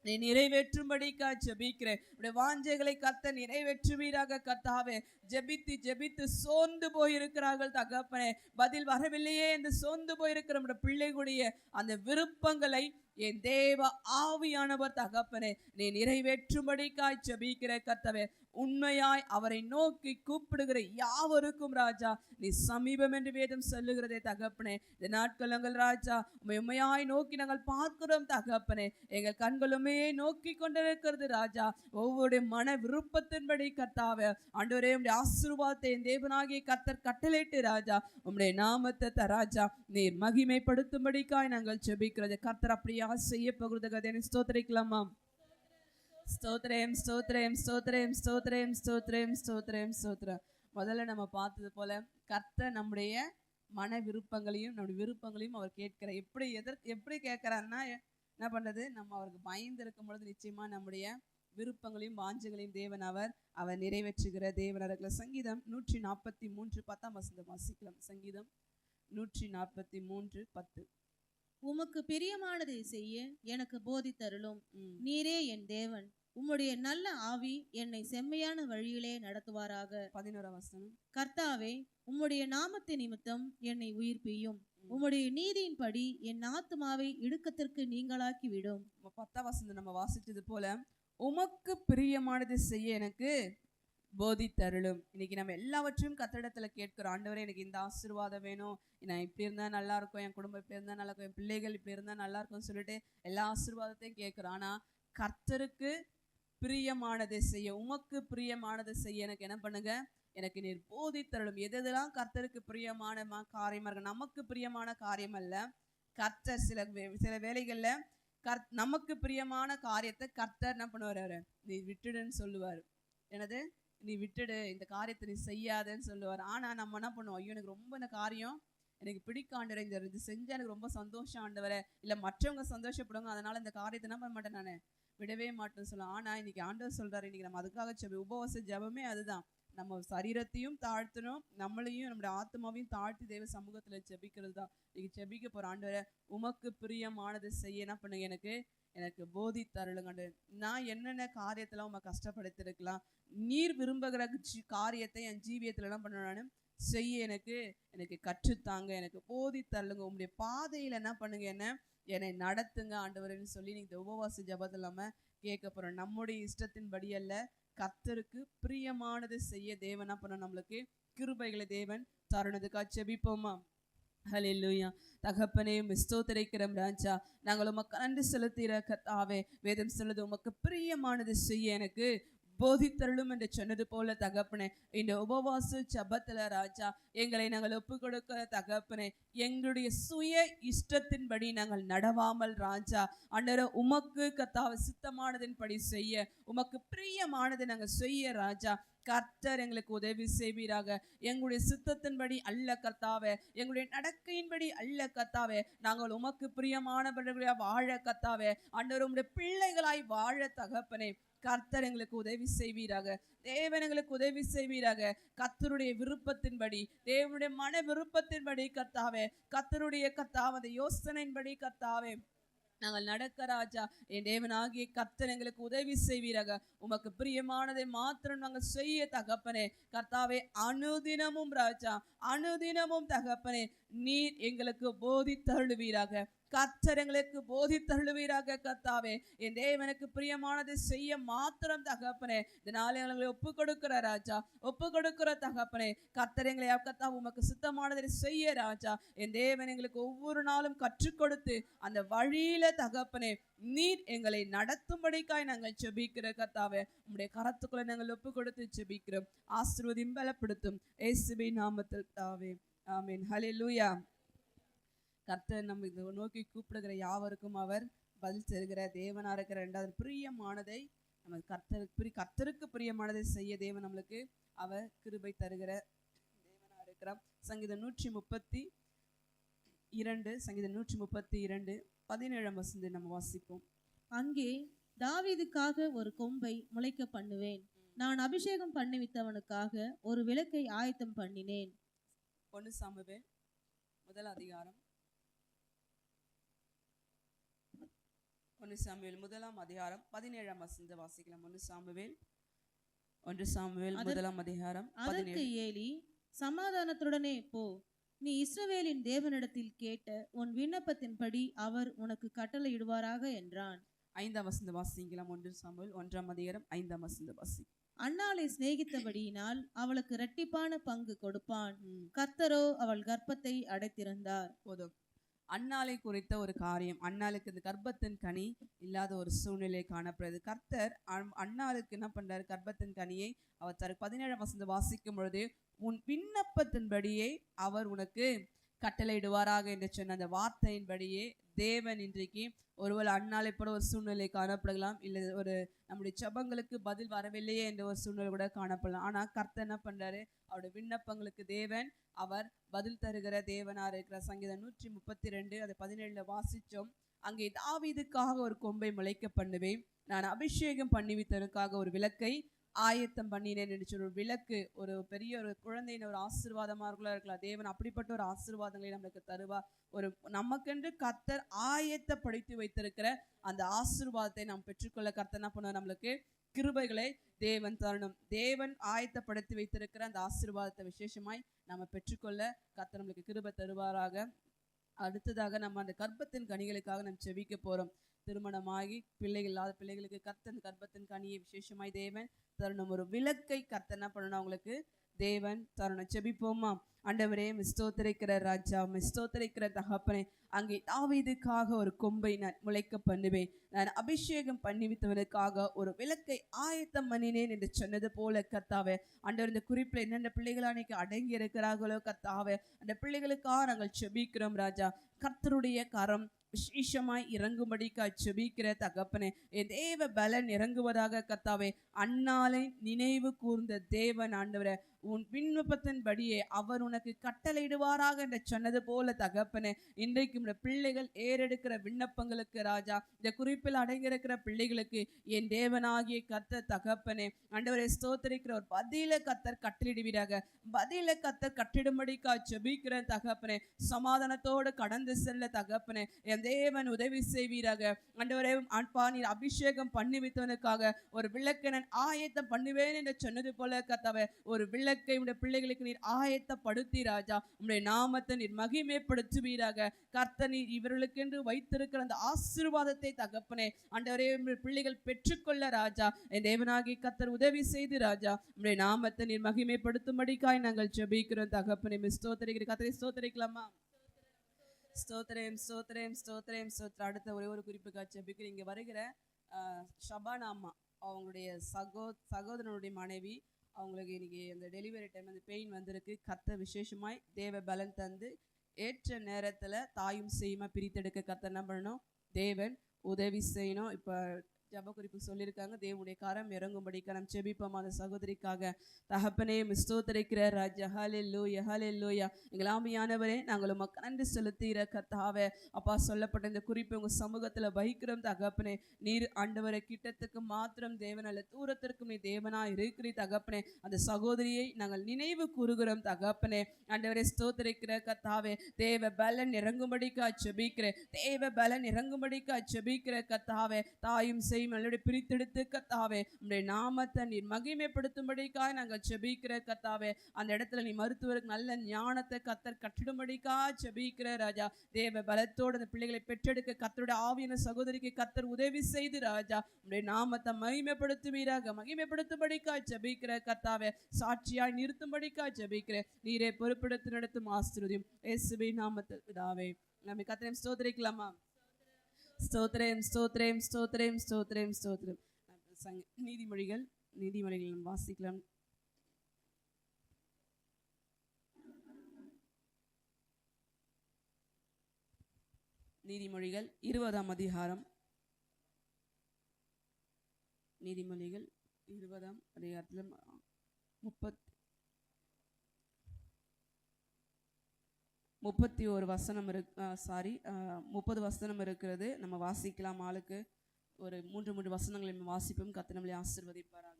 நீ நிறைவேற்றும்படிக்காய் ஜெபிக்கிறேன். உடைய வாஞ்சைகளை கர்த்தர் நிறைவேற்றுவீராக கர்த்தாவே. ஜெபித்து ஜெபித்து சோர்ந்து போயிருக்கிறார்கள் தகப்பனே, பதில் வரவில்லையே என்று சோர்ந்து போயிருக்கிற நம்முடைய பிள்ளைகளுடைய அந்த விருப்பங்களை என் தேவ ஆவியானவர் தகப்பனே நீ நிறைவேற்றும்படிக்காய் ஜெபிக்கிற கர்த்தாவே. உண்மையாய் அவரை நோக்கி கூப்பிடுகிற யாவருக்கும் ராஜா நீ சமீபம் என்று வேதம் சொல்லுகிறதே தகப்பனே. இந்த நாட்கள் நாங்கள் ராஜா உண்மையாய் நோக்கி நாங்கள் பார்க்கிறோம் தகப்பனே. எங்கள் கண்களுமே நோக்கி கொண்டிருக்கிறது ராஜா. ஒவ்வொரு மன விருப்பத்தின்படி கர்த்தாவே ஆண்டவரே உம்முடைய ஆசீர்வாதத்தை என் தேவனாகிய கர்த்தர் கட்டளையிட்டு ராஜா உம்முடைய நாமத்தை ராஜா நீர் மகிமைப்படுத்தும்படிக்காய் நாங்கள் ஜெபிக்கிறது. கர்த்தர் அப்படியா செய்ய போகிறது கதை ஸ்தோத்திரிக்கலாமா? ஸ்தோத்திரம் ஸ்தோத்திரம் ஸ்தோத்திரம் ஸ்தோத்திரம் ஸ்தோத்திரம் ஸ்தோத்திரம் ஸ்தோத்திரம். முதல்ல நம்ம பார்த்தது போல கர்த்தர் நம்முடைய மன விருப்பங்களையும் நம்முடைய விருப்பங்களையும் அவர் கேட்கிற எப்படி கேட்கிறாருன்னா என்ன பண்றது, நம்ம அவருக்கு பயந்து இருக்கும் பொழுது நிச்சயமா நம்முடைய விருப்பங்களையும் வாஞ்சைகளையும் தேவன் அவர் நிறைவேற்றுகிற தேவன் இருக்கிற. சங்கீதம் 143 10 வாசிக்கலாம். சங்கீதம் 143:10. உமக்கு பிரியமானதை செய்ய எனக்கு போதித்தருளும். நீரே என் தேவன். உம்முடைய நல்ல ஆவி என்னை செம்மையான வழியிலே நடத்துவாராக. 11 கர்த்தாவே உம்முடைய நாமத்து நிமித்தம் என்னை உயிர்ப்பியும். உம்முடைய நீதியின்படி என் ஆத்துமாவை இடுக்கத்திற்கு நீங்களாக்கி விடும். 10 நம்ம வாசிச்சது போல உமக்கு பிரியமானது செய்ய எனக்கு போதித்தருளும். இன்னைக்கு நம்ம எல்லாவற்றையும் கர்த்தரிடத்துல கேட்கிறோம். ஆண்டவரே எனக்கு இந்த ஆசீர்வாதம் வேணும், நான் இப்படி இருந்தா நல்லா இருக்கும், என் குடும்பம் இப்படி இருந்தா நல்லா இருக்கும், என் பிள்ளைகள் இப்படி இருந்தா நல்லா இருக்கும்னு சொல்லிட்டு எல்லா ஆசீர்வாதத்தையும் கேட்கிறோம். ஆனா கர்த்தருக்கு பிரியமானதை செய்ய, உமக்கு பிரியமானதை செய்ய எனக்கு என்ன பண்ணுங்க, எனக்கு நீர் போதித்தருளும். எதெல்லாம் கர்த்தருக்கு பிரியமான காரியமா இருக்கு. நமக்கு பிரியமான காரியம் அல்ல. கர்த்தர் சில வேளைகள்ல நமக்கு பிரியமான காரியத்தை கர்த்தர் என்ன பண்ணுவாரு, நீ விட்டுடுன்னு சொல்லுவாரு. எனது நீ விட்டுடு, இந்த காரியத்தை நீ செய்யாதன்னு சொல்லுவார். ஆனால் நம்ம என்ன பண்ணுவோம், ஐயோ எனக்கு ரொம்ப இந்த காரியம் எனக்கு பிடிக்க ஆண்டவரே, இது செஞ்சால் எனக்கு ரொம்ப சந்தோஷம் ஆண்டவரே, இல்லை மற்றவங்க சந்தோஷப்படுவாங்க, அதனால இந்த காரியத்தை என்ன பண்ண மாட்டேன், நான் விடவே மாட்டேன்னு சொல்லுவேன். ஆனால் இன்னைக்கு ஆண்டவர் சொல்றாரு, இன்னைக்கு நம்ம அதுக்காக உபவாச ஜெபமே அதுதான். நம்ம சரீரத்தையும் தாழ்த்தணும், நம்மளையும் நம்முடைய ஆத்மாவையும் தாழ்த்தி தேவ சமூகத்தில் ஜெபிக்கிறது தான். இன்னைக்கு ஜெபிக்க போகிற ஆண்டவரை உமக்கு பிரியமானது செய்ய என்ன பண்ணுங்க, எனக்கு போதித்தருளுங்க. நான் என்னென்ன காரியத்தெல்லாம் உங்க கஷ்டப்படுத்திருக்கலாம், நீர் விரும்புகிற காரியத்தை என் ஜீவியத்தில் என்ன பண்ணணும் செய்ய எனக்கு கற்றுத்தாங்க, எனக்கு போதித்தருளுங்க. உங்களுடைய பாதையில் என்ன பண்ணுங்க, என்னை நடத்துங்க ஆண்டவரேன்னு சொல்லி நீங்க இந்த உபவாச ஜெபத்தில் நம்ம கேட்க போறோம். நம்முடைய இஷ்டத்தின்படி அல்ல, கர்த்தருக்கு பிரியமானது செய்ய தேவன் என்ன பண்ண நம்மளுக்கு கிருபைகளை தேவன் தருணதுக்காக ஜெபிப்போமா? ஹல்லேலூயா. தகப்பனே ஸ்தோத்திரிக்கிறோம் ராஜா, நாங்கள் உமக்கு நன்றி செலுத்துகிற கர்த்தாவே. வேதம் சொல்லுது உமக்கு பிரியமானது செய்ய எனக்கு போதித்தருளும் என்று சொன்னது போல தகப்பனே, இந்த உபவாச ஜெபத்துல ராஜா எங்களை நாங்கள் ஒப்பு கொடுக்க தகப்பனே, எங்களுடைய சுய இஷ்டத்தின்படி நாங்கள் நடவாமல் ராஜா அண்டர உமக்கு கர்த்தாவே சித்தமானதின்படி செய்ய, உமக்கு பிரியமானதை நாங்கள் செய்ய ராஜா கர்த்தர் எங்களுக்கு உதவி செய்வீராக. எங்களுடைய சித்தத்தின்படி அல்ல கர்த்தாவே, எங்களுடைய நடக்கையின்படி அல்ல கர்த்தாவே, நாங்கள் உமக்கு பிரியமானவர்களாக வாழ கர்த்தாவே ஆண்டவர் உம்முடைய பிள்ளைகளாய் வாழ தகப்பனே கர்த்தர் எங்களுக்கு உதவி செய்வீராக. தேவன் எங்களுக்கு உதவி செய்வீராக. கர்த்தருடைய விருப்பத்தின்படி, தேவனுடைய மன விருப்பத்தின்படி கர்த்தாவே, கர்த்தருடைய கர்த்தாவே யோசனையின்படி கர்த்தாவே நாங்கள் நடக்க ராஜா என் தேவனாகிய கர்த்தர் எங்களுக்கு உதவி செய்வீராக. உமக்கு பிரியமானதை மாத்திரம் நாங்கள் செய்ய தகப்பனே கர்த்தாவே. அனுதினமும் ராஜா அனுதினமும் தகப்பனே நீர் எங்களுக்கு போதித்தருளுவீராக. கர்த்தர் எங்களுக்கு போதித்தருளுவீராக கர்த்தாவே. என் தேவனுக்கு பிரியமானதை செய்ய மாத்திரம் தகப்பனே இதனால எங்களை ஒப்பு கொடுக்கிற ராஜா, ஒப்பு கொடுக்கிற தகப்பனே கர்த்தர் எங்களை கர்த்தா உமக்கு சுத்தமானதை செய்ய ராஜா என் தேவன் எங்களுக்கு ஒவ்வொரு நாளும் கற்றுக் கொடுத்து அந்த வழியில தகப்பனே நீர் எங்களை நடத்தும்படிக்காய் நாங்கள் ஜெபிக்கிற கர்த்தாவே. உம்முடைய கரத்துக்குள்ள நாங்கள் ஒப்பு கொடுத்து ஜெபிக்கிறோம். ஆசீர்வதியும் பலப்படுத்தும் இயேசுவின் நாமத்தில் தாவே ஆமென். ஹல்லேலூயா. கர்த்தர் நம்ம இதை நோக்கி கூப்பிடுகிற யாவருக்கும் அவர் பதில் தருகிற தேவனா இருக்கிற. ரெண்டாவது பிரியமானதை நம்ம கர்த்தருக்கு பிரியமானதை செய்ய தேவன் நம்மளுக்கு அவர் கிருபை தருகிற தேவனா இருக்கிறார். சங்கீதம் 132 சங்கீதம் 132 17 நம்ம வாசிப்போம். அங்கே தாவீதுக்காக ஒரு கொம்பை முளைக்க பண்ணுவேன், நான் அபிஷேகம் பண்ணிவித்தவனுக்காக ஒரு விளக்கை ஆயத்தம் பண்ணினேன். 1 சாமுவேல் 1 அதிகாரம் ஒன்று சாமுவேல் முதலாம் அதிகாரம் 17ஆம் வசனத்தை வாசிக்கலாம். ஒன்று சாமுவேல் முதலாம் அதிகாரம் அதற்கு ஏலி, சமாதானத்துடனே போ, நீ இஸ்ரவேலின் தேவனிடத்தில் கேட்ட உன் விண்ணப்பத்தின்படி அவர் உனக்கு கட்டளையிடுவாராக என்றான். 5ஆம் வசனத்தை வாசிக்கலாம். ஒன்று சாமுவேல் 1ஆம் அதிகாரம் 5ஆம் வசனத்தை வாசி. அன்னாளை சிநேகித்தபடியினால் அவளுக்கு இரட்டிப்பான பங்கு கொடுப்பான். கர்த்தரோ அவள் கர்ப்பத்தை அடைத்திருந்தார். போதும். அன்னாளை குறித்த ஒரு காரியம், அன்னாளுக்கு இந்த கர்ப்பத்தின் கனி இல்லாத ஒரு சூழ்நிலை காணப்படுது. கர்த்தர் அன்னாளுக்கு என்ன பண்றாரு? கர்ப்பத்தின் கனியை அவர் தரு. 17ஆம் வசனத்தை வாசிக்கும் பொழுது, உன் விண்ணப்பத்தின்படியே அவர் உனக்கு கட்டளையிடுவாராக என்று சொன்ன அந்த வார்த்தையின்படியே தேவன் இன்றைக்கு ஒருவேளை அன்னாலை போல ஒரு சூழ்நிலை காணப்படலாம், இல்லை ஒரு நம்முடைய ஜெபங்களுக்கு பதில் வரவில்லையே என்ற ஒரு சூழ்நிலை கூட காணப்படலாம். ஆனால் கர்த்தர் என்ன பண்றாரு? அவருடைய விண்ணப்பங்களுக்கு தேவன் அவர் பதில் தருகிற தேவனா இருக்கிற. சங்கீதம் 132 அது 17 வாசிச்சோம். அங்கே தாவீதுக்காக ஒரு கொம்பை முளைக்க பண்ணுவேன், நான் அபிஷேகம் பண்ணிவித்ததற்காக ஒரு விளக்கை ஆயத்தம் பண்ணினேன் என்று சொல்லி, ஒரு விளக்கு ஒரு பெரிய ஒரு குழந்தையின் ஒரு ஆசீர்வாதமாக இருக்கலாம். தேவன் அப்படிப்பட்ட ஒரு ஆசீர்வாதங்களை நம்மளுக்கு தருவா. ஒரு நமக்கென்று கர்த்தர் ஆயத்தப்படுத்தி வைத்திருக்கிற அந்த ஆசீர்வாதத்தை நாம் பெற்றுக்கொள்ள கர்த்தர் என்ன பண்ணுவார்? நம்மளுக்கு கிருபைகளை தேவன் தரணும். தேவன் ஆயத்தப்படுத்தி வைத்திருக்கிற அந்த ஆசீர்வாதத்தை விசேஷமாய் நம்ம பெற்றுக்கொள்ள கர்த்தர் நம்மளுக்கு கிருபை தருவாராக. அடுத்ததாக நம்ம அந்த கர்ப்பத்தின் கனிகளுக்காக நம்ம செபிக்க போறோம். திருமணமாகி பிள்ளைகள் இல்லாத பிள்ளைகளுக்கு கர்த்தன் கர்ப்பத்தின் கனியை விசேஷமாய் தேவன் தருணம். ஒரு விளக்கை கர்த்தர் என்ன பண்ணணும்? அவங்களுக்கு தேவன் தருணம். செபிப்போமா? ஆண்டவரே, ஸ்தோத்திரிக்கிற ராஜா, ஸ்தோத்திரிக்கிற தகப்பனே, அங்கே தாவீதுக்காக ஒரு கொம்பை நான் முளைக்க பண்ணுவேன், நான் அபிஷேகம் பண்ணிவித்தவனுக்காக ஒரு விளக்கை ஆயத்தம் பண்ணினேன் என்று சொன்னது போல கர்த்தாவே, ஆண்டவர் இந்த குறிப்பில் என்னென்ன பிள்ளைகள் அன்னைக்கு அடங்கி இருக்கிறார்களோ கர்த்தாவே, அந்த பிள்ளைகளுக்காக நாங்கள் செபிக்கிறோம் ராஜா. கர்த்தருடைய கரம் விசேஷமாய் இறங்கும்படிக்காய் செபிக்கிற தகப்பனே, என் தேவ பலன் இறங்குவதாக கர்த்தாவே. அன்னாலை நினைவு கூர்ந்த தேவன் ஆண்டவரே, உன் விண்ணப்பத்தின்படியே அவர் உனக்கு கட்டளையிடுவாராக என்று சொன்னது போல தகப்பனே, இன்றைக்கு இந்த பிள்ளைகள் ஏறெடுக்கிற விண்ணப்பங்களுக்கு ராஜா, இந்த குறிப்பில் அடங்கியிருக்கிற பிள்ளைகளுக்கு என் தேவனாகிய கர்த்தர் தகப்பனே ஆண்டவரை ஸ்தோத்திரிக்கிற ஒரு பதில கர்த்தர் கட்டளிடுவீராக. பதில கர்த்தர் கட்டிடும்படிக்கா செபிக்கிற தகப்பனே, சமாதானத்தோடு கடந்து செல்ல தகப்பனே என் தேவன் உதவி செய்வீராக. ஆண்டவரே, அன்பா நீர் அபிஷேகம் பண்ணி வைத்தவனுக்காக ஒரு விளக்கை நான் ஆயத்தம் பண்ணுவேன் என்று சொன்னது போல கர்த்தாவே, ஒரு விளக்கை உடைய பிள்ளைகளுக்கு நீர் ஆயத்தப்படுத்தி ராஜா, உடைய நாமத்தை நீர் மகிமைப்படுத்துவீராக. கர்த்தர் நீர் இவர்களுக்கென்று வைத்திருக்கிற அந்த ஆசீர்வாதத்தை தகப்பனே ஆண்டவரே பிள்ளைகள் பெற்றுக்கொள்ள ராஜா, என் தேவனாகி கர்த்தர் உதவி செய்து ராஜா, உடைய நாமத்தை நீர் மகிமைப்படுத்தும்படிக்காய் நாங்கள் ஜெபிக்கிறோம் தகப்பனே. ஸ்தோத்திரிக்கிற கர்த்தரை ஸ்தோத்திரிக்கலாமா? ஸ்தோத்திரம் ஸ்தோத்திரம் ஸ்தோத்திரம் ஸ்தோத்திரம். அடுத்த ஒரே ஒரு குறிப்புக்காக ஜெபிக்கிறேன். இங்கே வருகிற ஷபானா அம்மா, அவங்களுடைய சகோதரனுடைய மனைவி, அவங்களுக்கு இன்னைக்கு அந்த டெலிவரி டைம் அந்த பெயின் வந்திருக்கு. கர்த்தர் விசேஷமாய் தேவ பலன் தந்து ஏற்ற நேரத்தில் தாயும் செய்யுமா பிரித்தெடுக்க கர்த்தர் என்ன பண்ணணும்? தேவன் உதவி செய்யணும். இப்போ ஜப குறிப்பு சொல்லியிருக்காங்க, தேவனுடைய கரம் இறங்கும்படிக்க நம்ம செபிப்போம் அந்த சகோதரிக்காக. தகப்பனே ஸ்தோத்திரிக்கிற ராஜா, ஹல்லேலூயா ஹல்லேலூயா. எங்கள் ஆவியானவரே, நாங்கள் உமக்கு நன்றி செலுத்துகிற கர்த்தாவே. அப்பா, சொல்லப்பட்ட இந்த குறிப்பை உங்கள் சமூகத்தில் வைக்கிறோம் தகப்பனே. நீர் ஆண்டவரை கிட்டத்துக்கு மாத்திரம் தேவன் அல்ல, தூரத்திற்கும் நீ தேவனா இருக்கிறீ தகப்பனே. அந்த சகோதரியை நாங்கள் நினைவு கூறுகிறோம் தகப்பனே. ஆண்டவரை ஸ்தோத்திரிக்கிற கர்த்தாவே, தேவ பலன் இறங்கும்படிக்கா செபிக்கிறேன், தேவ பலன் இறங்கும்படிக்கா செபிக்கிற கர்த்தாவே. தாயும் நல்லபடி பிரித்தெடுத்து கர்த்தாவே, உம்முடைய நாமத்தை நீர் மகிமைப்படுத்தும்படிக்காய் நாங்கள் செபிக்கிற கர்த்தாவே. அந்த இடத்துல நீ மருத்துவருக்கு நல்ல ஞானத்தை கர்த்தர் கட்டிடும்படிக்காய் செபிக்கிற ராஜா. தேவ பலத்தோடு அந்த பிள்ளைகளை பெற்றெடுக்க கர்த்தருடைய ஆவியான சகோதரிக்கு கர்த்தர் உதவி செய்து ராஜா, உம்முடைய நாமத்தை மகிமைப்படுத்துவீராக. மகிமைப்படுத்தும்படிக்காய் செபிக்கிற கர்த்தாவே, சாட்சியாய் நிறுத்தும்படிக்காய் செபிக்கிற நீரே பொறுப்பெடுத்து நடத்தும் ஆசீர்வதியும் இயேசுவின் நாமத்தில் பிதாவே. நம்ம கர்த்தரை ஸ்தோத்திரிக்கலாமா? ஸ்தோத்திரம் ஸ்தோத்திரம் ஸ்தோத்திரம் ஸ்தோத்திரம் ஸ்தோத்திரம். நீதிமொழிகள் நம்ம வாசிக்கலாம். நீதிமொழிகள் 20ஆம் அதிகாரம். நீதிமொழிகள் 20ஆம் அதிகாரத்தில் 31 வசனம் 30 வசனம் இருக்கிறது. நம்ம வாசிக்கலாம். ஆளுக்கு ஒரு 3 வசனங்களை நம்ம வாசிப்போம். கர்த்தர் நம்மளை ஆசீர்வதிப்பாராக.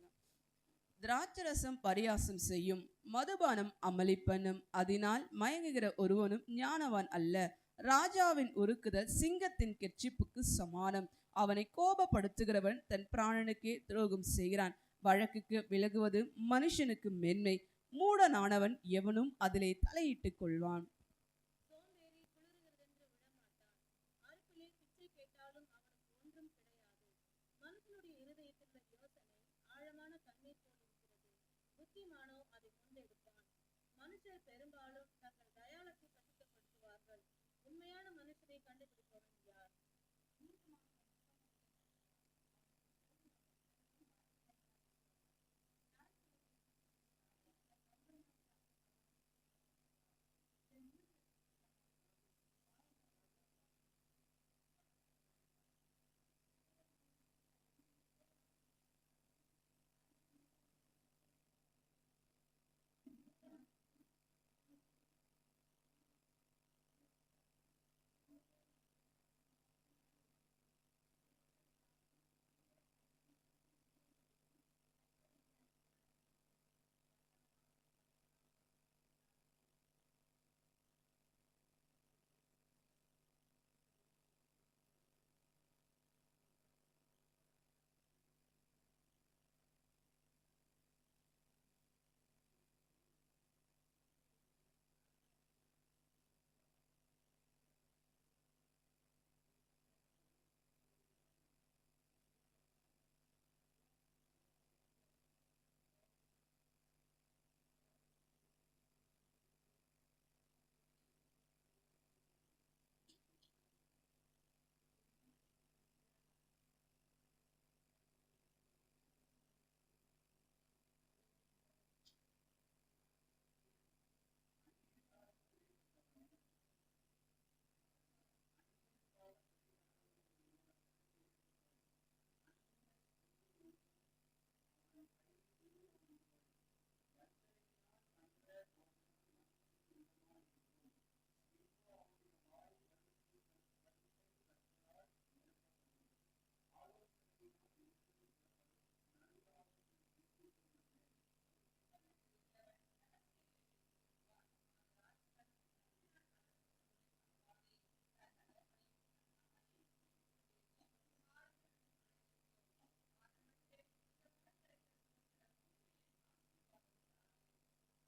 திராட்சரசம் பரியாசம் செய்யும், மதுபானம் அமளி பண்ணும், அதனால் மயங்குகிற ஒருவனும் ஞானவான் அல்ல. ராஜாவின் உருக்குதல் சிங்கத்தின் கெர்ச்சிப்புக்கு சமானம். அவனை கோபப்படுத்துகிறவன் தன் பிராணனுக்கே துரோகம் செய்கிறான். வழக்குக்கு விலகுவது மனுஷனுக்கு மென்மை, மூடனானவன் எவனும் அதிலே தலையிட்டுக் கொள்வான். மனுஷர் பெரும்பாலும் தங்கள் தயாளத்தை பரிசுத்தப்படுத்துவார்கள். உண்மையான மனுஷனை கண்டுபிடிப்பவன் யார்?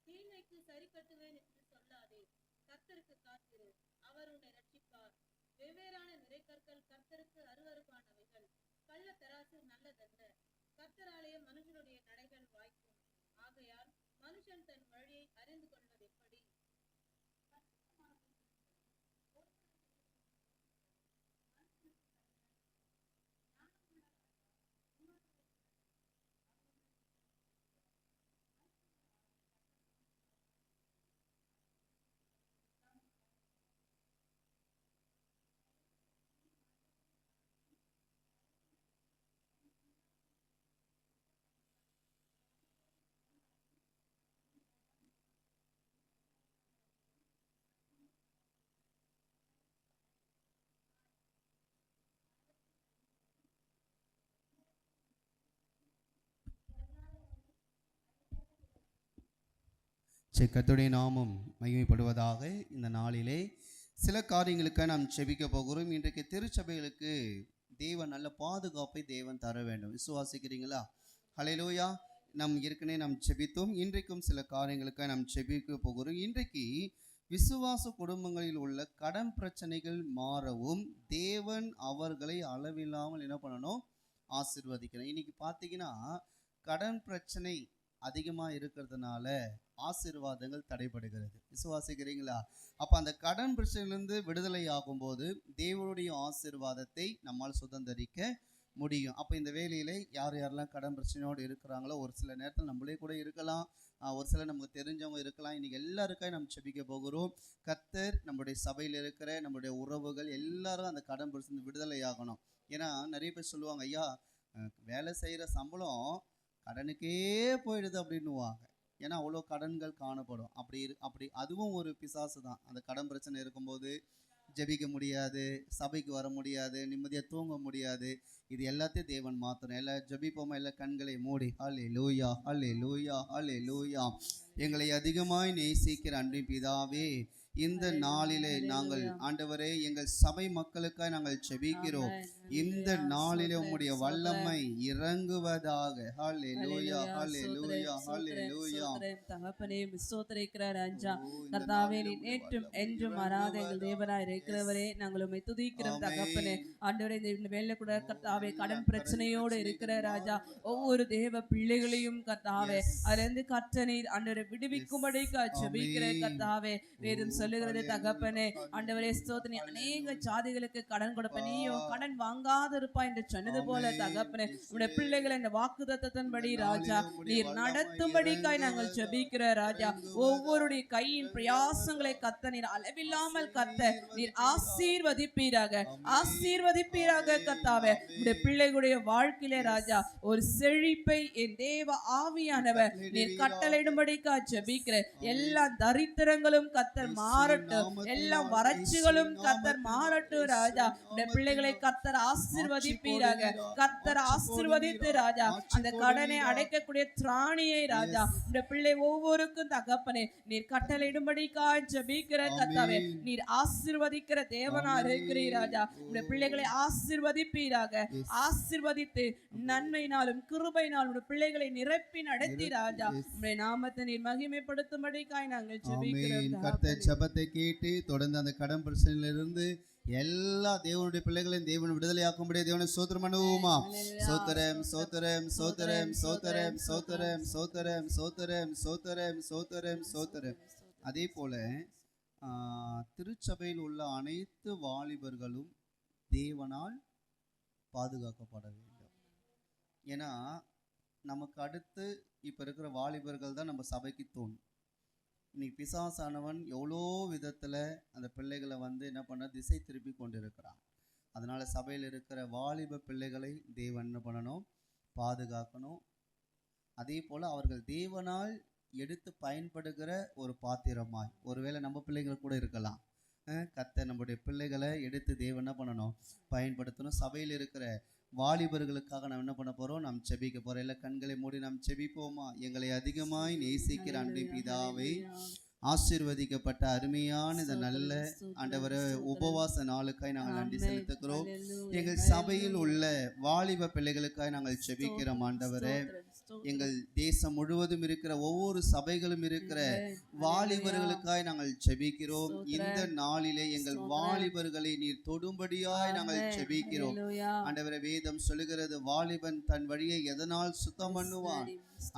தீமைக்கு சரி கட்டுவேன் என்று சொல்லாதே, கர்த்தருக்கு காத்திரு, அவர் உன்னை ரட்சிப்பார். வெவ்வேறான நிறைக்கற்கள் கர்த்தருக்கு அருவருப்பானவைகள், கள்ள தராசு நல்லதல்ல. கர்த்தராலே மனுஷனுடைய நடைகள் வாய்க்கும். ஆகையால் மனுஷன் தன் வழியை அறிந்து கொள்வது எப்படி? கர்த்தருடைய நாமம் மகிமைப்படுவதாக. இந்த நாளிலே சில காரியங்களுக்கு நாம் செபிக்க போகிறோம். இன்றைக்கு திருச்சபைகளுக்கு தேவன் நல்ல பாதுகாப்பை தேவன் தர வேண்டும். விசுவாசிக்கிறீங்களா? ஹல்லேலூயா. நாம் ஏற்கனவே நாம் செபித்தோம். இன்றைக்கும் சில காரியங்களுக்கு நாம் செபிக்க போகிறோம். இன்றைக்கு விசுவாச குடும்பங்களில் உள்ள கடன் பிரச்சனைகள் மாறவும் தேவன் அவர்களை அளவில்லாமல் என்ன பண்ணணும்? ஆசீர்வதிக்கணும். இன்னைக்கு பார்த்தீங்கன்னா கடன் பிரச்சனை அதிகமாக இருக்கிறதுனால ஆசீர்வாதங்கள் தடைபடுகிறது. விசுவாசிக்கிறீங்களா? அப்போ அந்த கடன் பிரச்சனையிலிருந்து விடுதலை ஆகும்போது தேவனுடைய ஆசீர்வாதத்தை நம்மால் சுதந்திரிக்க முடியும். அப்போ இந்த வேலையில் யார் யாரெல்லாம் கடன் பிரச்சனையோடு இருக்கிறாங்களோ, ஒரு சில நேரத்தில் நம்மளே கூட இருக்கலாம், ஒரு சில நமக்கு தெரிஞ்சவங்க இருக்கலாம். இன்றைக்கி எல்லாருக்கும் நம்ம செபிக்க போகிறோம். கர்த்தர் நம்முடைய சபையில் இருக்கிற நம்முடைய உறவுகள் எல்லாரும் அந்த கடன் பிரச்சனை விடுதலை ஆகணும். ஏன்னா நிறைய பேர் சொல்லுவாங்க, ஐயா வேலை செய்கிற சம்பளம் கடனுக்கே போயிடுது அப்படின்னுவாங்க. ஏன்னா அவ்வளோ கடன்கள் காணப்படும். அப்படி அதுவும் ஒரு பிசாசு தான். அந்த கடன் பிரச்சனை இருக்கும்போது ஜெபிக்க முடியாது, சபைக்கு வர முடியாது, நிம்மதியாக தூங்க முடியாது. இது எல்லாத்தையும் தேவன் மாற்றணும். எல்லாம் ஜெபிப்போமா? எல்லாம் கண்களை மூடி. ஹல்லேலூயா, ஹல்லேலூயா, ஹல்லேலூயா. எங்களை அதிகமாய் நேசிக்கிற அன்பின் பிதாவே, இந்த நாளிலே நாங்கள் ஆண்டவரே எங்கள் சபை மக்களுக்காய் நாங்கள் செபிக்கிறோம். இந்த நாளிலே உம்முடைய வல்லமை இறங்குவதாக. ஹல்லேலூயா ஹல்லேலூயா ஹல்லேலூயா. தகப்பனே ஸ்தோத்திரிக்கிறார் ராஜா. கர்த்தாவே நீர் நேற்றும் என்றும் மாறாத எங்கள் தேவனாய் இருக்கிறவரே, நாங்கள் உம்மை துதிக்கிறோம் தகப்பனே. ஆண்டவரே இந்த வேலை கூட கர்த்தாவே கடன் பிரச்சனையோடு இருக்கிற ராஜா ஒவ்வொரு தேவ பிள்ளைகளையும் கர்த்தாவே அதிலிருந்து கர்த்த நீர் ஆண்டவரை விடுவிக்கும்படிக்கு ஜெபிக்கிற கர்த்தாவே. வேதம் சொல்லுகிறது தகப்பனே ஆண்டவரே ஸ்தோத்திரி, அநேக ஜாதிகளுக்கு கடன் கொடுப்ப, நீயோ கடன் வாங்காத இருப்பா என்று சொன்னது போல தகப்பனே உடைய பிள்ளைகளை இந்த வாக்குத்தத்தத்தின்படி ராஜா நீர் நடத்தும்படிக்காய் நாங்கள் ஜெபிக்கிற ராஜா. ஒவ்வொருடைய கையின் பிரயாசங்களை கத்த நீர் அளவில்லாமல் கத்த நீர் ஆசீர்வதிப்பீராக ஆசீர்வதிப்பீராக கர்த்தாவே. உடைய பிள்ளைகளுடைய வாழ்க்கையிலே ராஜா ஒரு செழிப்பை என் தேவ ஆவியானவர் நீர் கட்டளையிடும்படிக்கா ஜெபிக்கிற. எல்லா தரித்திரங்களும் கர்த்தர் மாறட்டும், எல்லா வறட்சிகளும் கர்த்தர் மாறட்டும் ராஜா. உடைய பிள்ளைகளை கர்த்தர் ஆசீர்வதிப்பீராக. கர்த்தர் ஆசீர்வதித்து ராஜா அந்த கடனை அடைக்கக்கூடிய திராணியை ராஜா உடைய பிள்ளை ஒவ்வொருக்கும் தகப்பனே நீர் கட்டளையிடும்படிக்காய் ஜெபிக்கிற கர்த்தாவே. நீர் ஆசீர்வதிக்கிற தேவனா இருக்கிறீர் ராஜா. உடைய பிள்ளைகளை ஆசீர்வதிப்பீராக. ஆசீர்வதித்து நன்மையினாலும் கிருபையினாலும் உடைய பிள்ளைகளை நிரப்பி நடத்தி ராஜா உடைய நாமத்தை நீர் மகிமைப்படுத்தும்படிக்காய் நாங்கள் ஜெபிக்கிறோம். கர்த்தர் ஜெபத்தை கேட்டு தொடர்ந்து அந்த கடன் பிரச்சனையிலிருந்து எல்லா தேவனுடைய பிள்ளைகளையும் தேவன் விடுதலையாக்கும்படி தேவனை சோத்திரம் பண்ணுவோமா? சோத்திரம் சோத்திரம் சோத்திரம் சோத்திரம் சோத்திரம் சோத்திரம் சோத்திரம் சோத்திரம் சோத்திரம் சோத்திரம். அதே போல திருச்சபையில் உள்ள அனைத்து வாலிபர்களும் தேவனால் பாதுகாக்கப்பட வேண்டும். ஏன்னா நமக்கு அடுத்து இப்போ இருக்கிற வாலிபர்கள் தான் நம்ம சபைக்கு தோணும். இன்னைக்கு பிசாசானவன் எவ்வளோ விதத்தில் அந்த பிள்ளைகளை என்ன பண்ண திசை திருப்பி கொண்டு இருக்கிறான். அதனால் சபையில் இருக்கிற வாலிப பிள்ளைகளை தேவன் என்ன பண்ணணும்? பாதுகாக்கணும். அதே போல் அவர்கள் தேவனால் எடுத்து பயன்படுகிற ஒரு பாத்திரமாய், ஒருவேளை நம்ம பிள்ளைகள் கூட இருக்கலாம். கர்த்தர் நம்முடைய பிள்ளைகளை எடுத்து தேவன் என்ன பண்ணணும்? பயன்படுத்தணும். சபையில் இருக்கிற வாலிபர்களுக்காக நாம் என்ன பண்ண போகிறோம்? நாம் செபிக்க போகிறோம். இல்லை கண்களை மூடி நாம் செபிப்போமா? எங்களை அதிகமாய் நேசிக்கிற அன்பின் பிதாவே, ஆசீர்வதிக்கப்பட்ட அருமையான இந்த நல்ல ஆண்டவர உபவாச நாளுக்காய் நாங்கள் நன்றி செலுத்துகிறோம். எங்கள் சபையில் உள்ள வாலிப பிள்ளைகளுக்காய் நாங்கள் செபிக்கிறோம் ஆண்டவரே. எங்கள் தேசம் முழுவதும் இருக்கிற ஒவ்வொரு சபைகளும் இருக்கிற வாலிபர்களுக்காய் நாங்கள் செபிக்கிறோம். இந்த நாளிலே எங்கள் வாலிபர்களை நீர் தொடும்படியாய் நாங்கள் செபிக்கிறோம் ஆண்டவரே. வேதம் சொல்லுகிறது, வாலிபன் தன் வழியை எதனால் சுத்தம் பண்ணுவான்?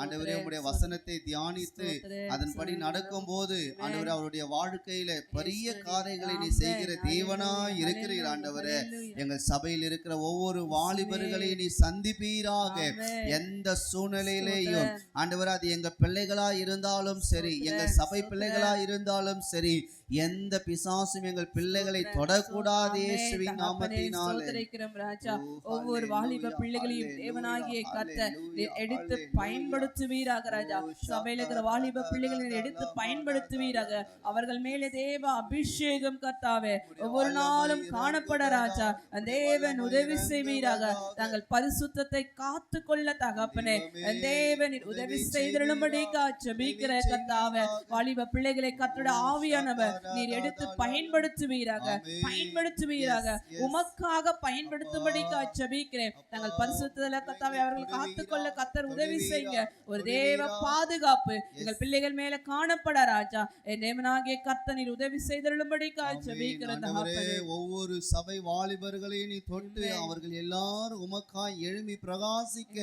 ஆண்டவரே உம்முடைய வசனத்தை தியானித்து அதன்படி நடக்கும் போது ஆண்டவரே அவருடைய வாழ்க்கையில பெரிய காரியங்களை நீ செய்கிற தேவனாய் இருக்கிறீர் ஆண்டவரே. எங்கள் சபையில் இருக்கிற ஒவ்வொரு வாலிபர்களையும் நீ சந்திப்பீராக. எந்த சூழ்நிலையிலேயும் ஆண்டவரே, அது எங்க பிள்ளைகளா இருந்தாலும் சரி, எங்கள் சபை பிள்ளைகளா இருந்தாலும் சரி, எந்த பிசாசும் எங்கள் பிள்ளைகளை தொடக்கூடாது இயேசுவின் நாமத்தினாலே. ஒவ்வொரு வாலிப பிள்ளைகளையும் தேவனாகிய கர்த்தர் எடுத்து பயன்படுத்துவீராக ராஜா. சபையில இருக்கிற வாலிப பிள்ளைகளை எடுத்து பயன்படுத்துவீராக. அவர்கள் மேலே தேவ அபிஷேகம் கர்த்தாவே ஒவ்வொரு நாளும் காணப்பட ராஜா தேவன் உதவி செய்வீராக. தாங்கள் பரிசுத்தத்தை காத்து கொள்ள தகப்பனே தேவனின் உதவி செய்திரும்படி ஜெபிக்கிற கர்த்தாவே. வாலிப பிள்ளைகளை கர்த்தருடைய ஆவியானவர் நீர் எடுத்து பயன்படுத்துவீராக. பயன்படுத்துவீராக. உமக்காக பயன்படுத்தும்படிக்காக ஜெபிக்கிறேன். தாங்கள் பரிசுத்தத்திலே கர்த்தாவே அவர்கள் காத்துக்கொள்ள கர்த்தர் உதவி செய்யுங்க. ஒரு தேவ பாதுகாப்பு எங்கள் பிள்ளைகள் மேல காணப்பட ராஜா என் தேவனாகிய கர்த்தர் நீர் உதவி செய்திரும்படிக்காக ஜெபிக்கிறேன் தகப்பனே. ஒவ்வொரு சபை வாலிபர்களையும் நீ தொட்டு அவர்கள் எல்லாரும் உமக்காய் எழும்பி பிரகாசிக்க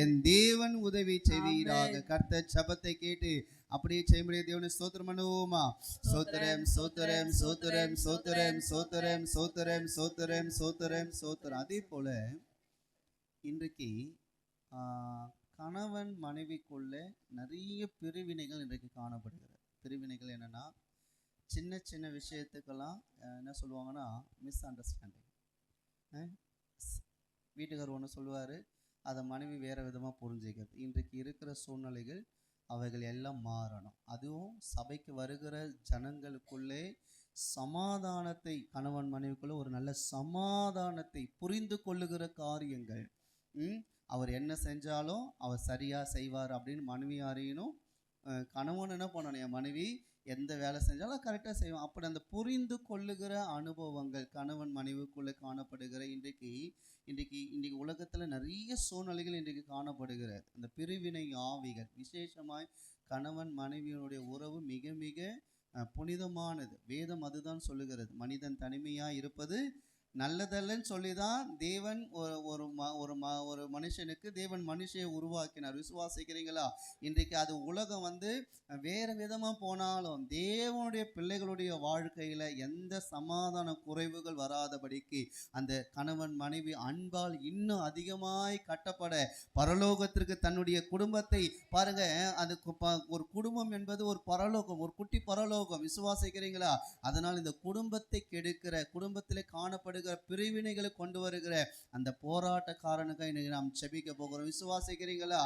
என் தேவன் உதவி செய்வீராக. கர்த்தர் ஜெபத்தை கேட்டு அப்படியே செய்யும்படியே தேவனை ஸ்தோத்திரம் பண்ணுவோமா? சோத்திரம் சோத்திரம் சோத்திரம் சோத்திரம் சோத்திரம் சோத்திரம் சோத்திரம் சோத்திரம் சோத்திரம். அதே போல இன்றைக்கு கணவன் மனைவிக்குள்ள நிறைய பிரிவினைகள் இன்றைக்கு காணப்படுகிறது. பிரிவினைகள் என்னன்னா, சின்ன சின்ன விஷயத்துக்கெல்லாம் என்ன சொல்லுவாங்கன்னா மிஸ் அண்டர்ஸ்டாண்டிங். வீட்டுக்காரர் ஒன்று சொல்லுவார், அதை மனைவி வேறு விதமாக புரிஞ்சுக்கிறது. இன்றைக்கு இருக்கிற சூழ்நிலைகள் அவைகள் எல்லாம் மாறணும். அதுவும் சபைக்கு வருகிற ஜனங்களுக்குள்ளே சமாதானத்தை, கணவன் மனைவிக்குள்ளே ஒரு நல்ல சமாதானத்தை புரிந்து கொள்ளுகிற காரியங்கள். அவர் என்ன செஞ்சாலும் அவர் சரியாக செய்வார் அப்படின்னு மனைவி அறியணும். கணவன் என்ன பண்ணணும், என் மனைவி எந்த வேலை செஞ்சாலும் கரெக்டாக செய்வோம். அப்படி அந்த புரிந்து கொள்ளுகிற அனுபவங்கள் கணவன் மனைவிக்குள்ளே காணப்படுகிற இன்றைக்கு உலகத்தில் நிறைய சூழ்நிலைகள் இன்றைக்கு காணப்படுகிறது. அந்த பிரிவினை ஆவிகள், விசேஷமாய் கணவன் மனைவியினுடைய உறவு மிக மிக புனிதமானது. வேதம் அதுதான் சொல்லுகிறது. மனிதன் தனிமையாக இருப்பது நல்லதல்லன்னு சொல்லி தான் தேவன் ஒரு மனுஷனுக்கு தேவன் மனுஷனை உருவாக்கினார். விசுவாசிக்கிறீங்களா? இன்றைக்கு அது உலகம் வேறு விதமாக போனாலும் தேவனுடைய பிள்ளைகளுடைய வாழ்க்கையில் எந்த சமாதான குறைவுகள் வராதபடிக்கு அந்த கணவன் மனைவி அன்பால் இன்னும் அதிகமாய் கட்டப்பட பரலோகத்திற்கு தன்னுடைய குடும்பத்தை பாருங்க. அது ஒரு குடும்பம் என்பது ஒரு பரலோகம், ஒரு குட்டி பரலோகம். விசுவாசிக்கிறீங்களா? அதனால் இந்த குடும்பத்தை கெடுக்கிற, குடும்பத்திலே காணப்படுகிற பிரிவினைகளை கொண்டு வருகிற அந்த போராட்டக்காரனுக்கு இன்னைக்கு நாம் செபிக்க போகிறோம். விசுவாசிக்கிறீங்களா?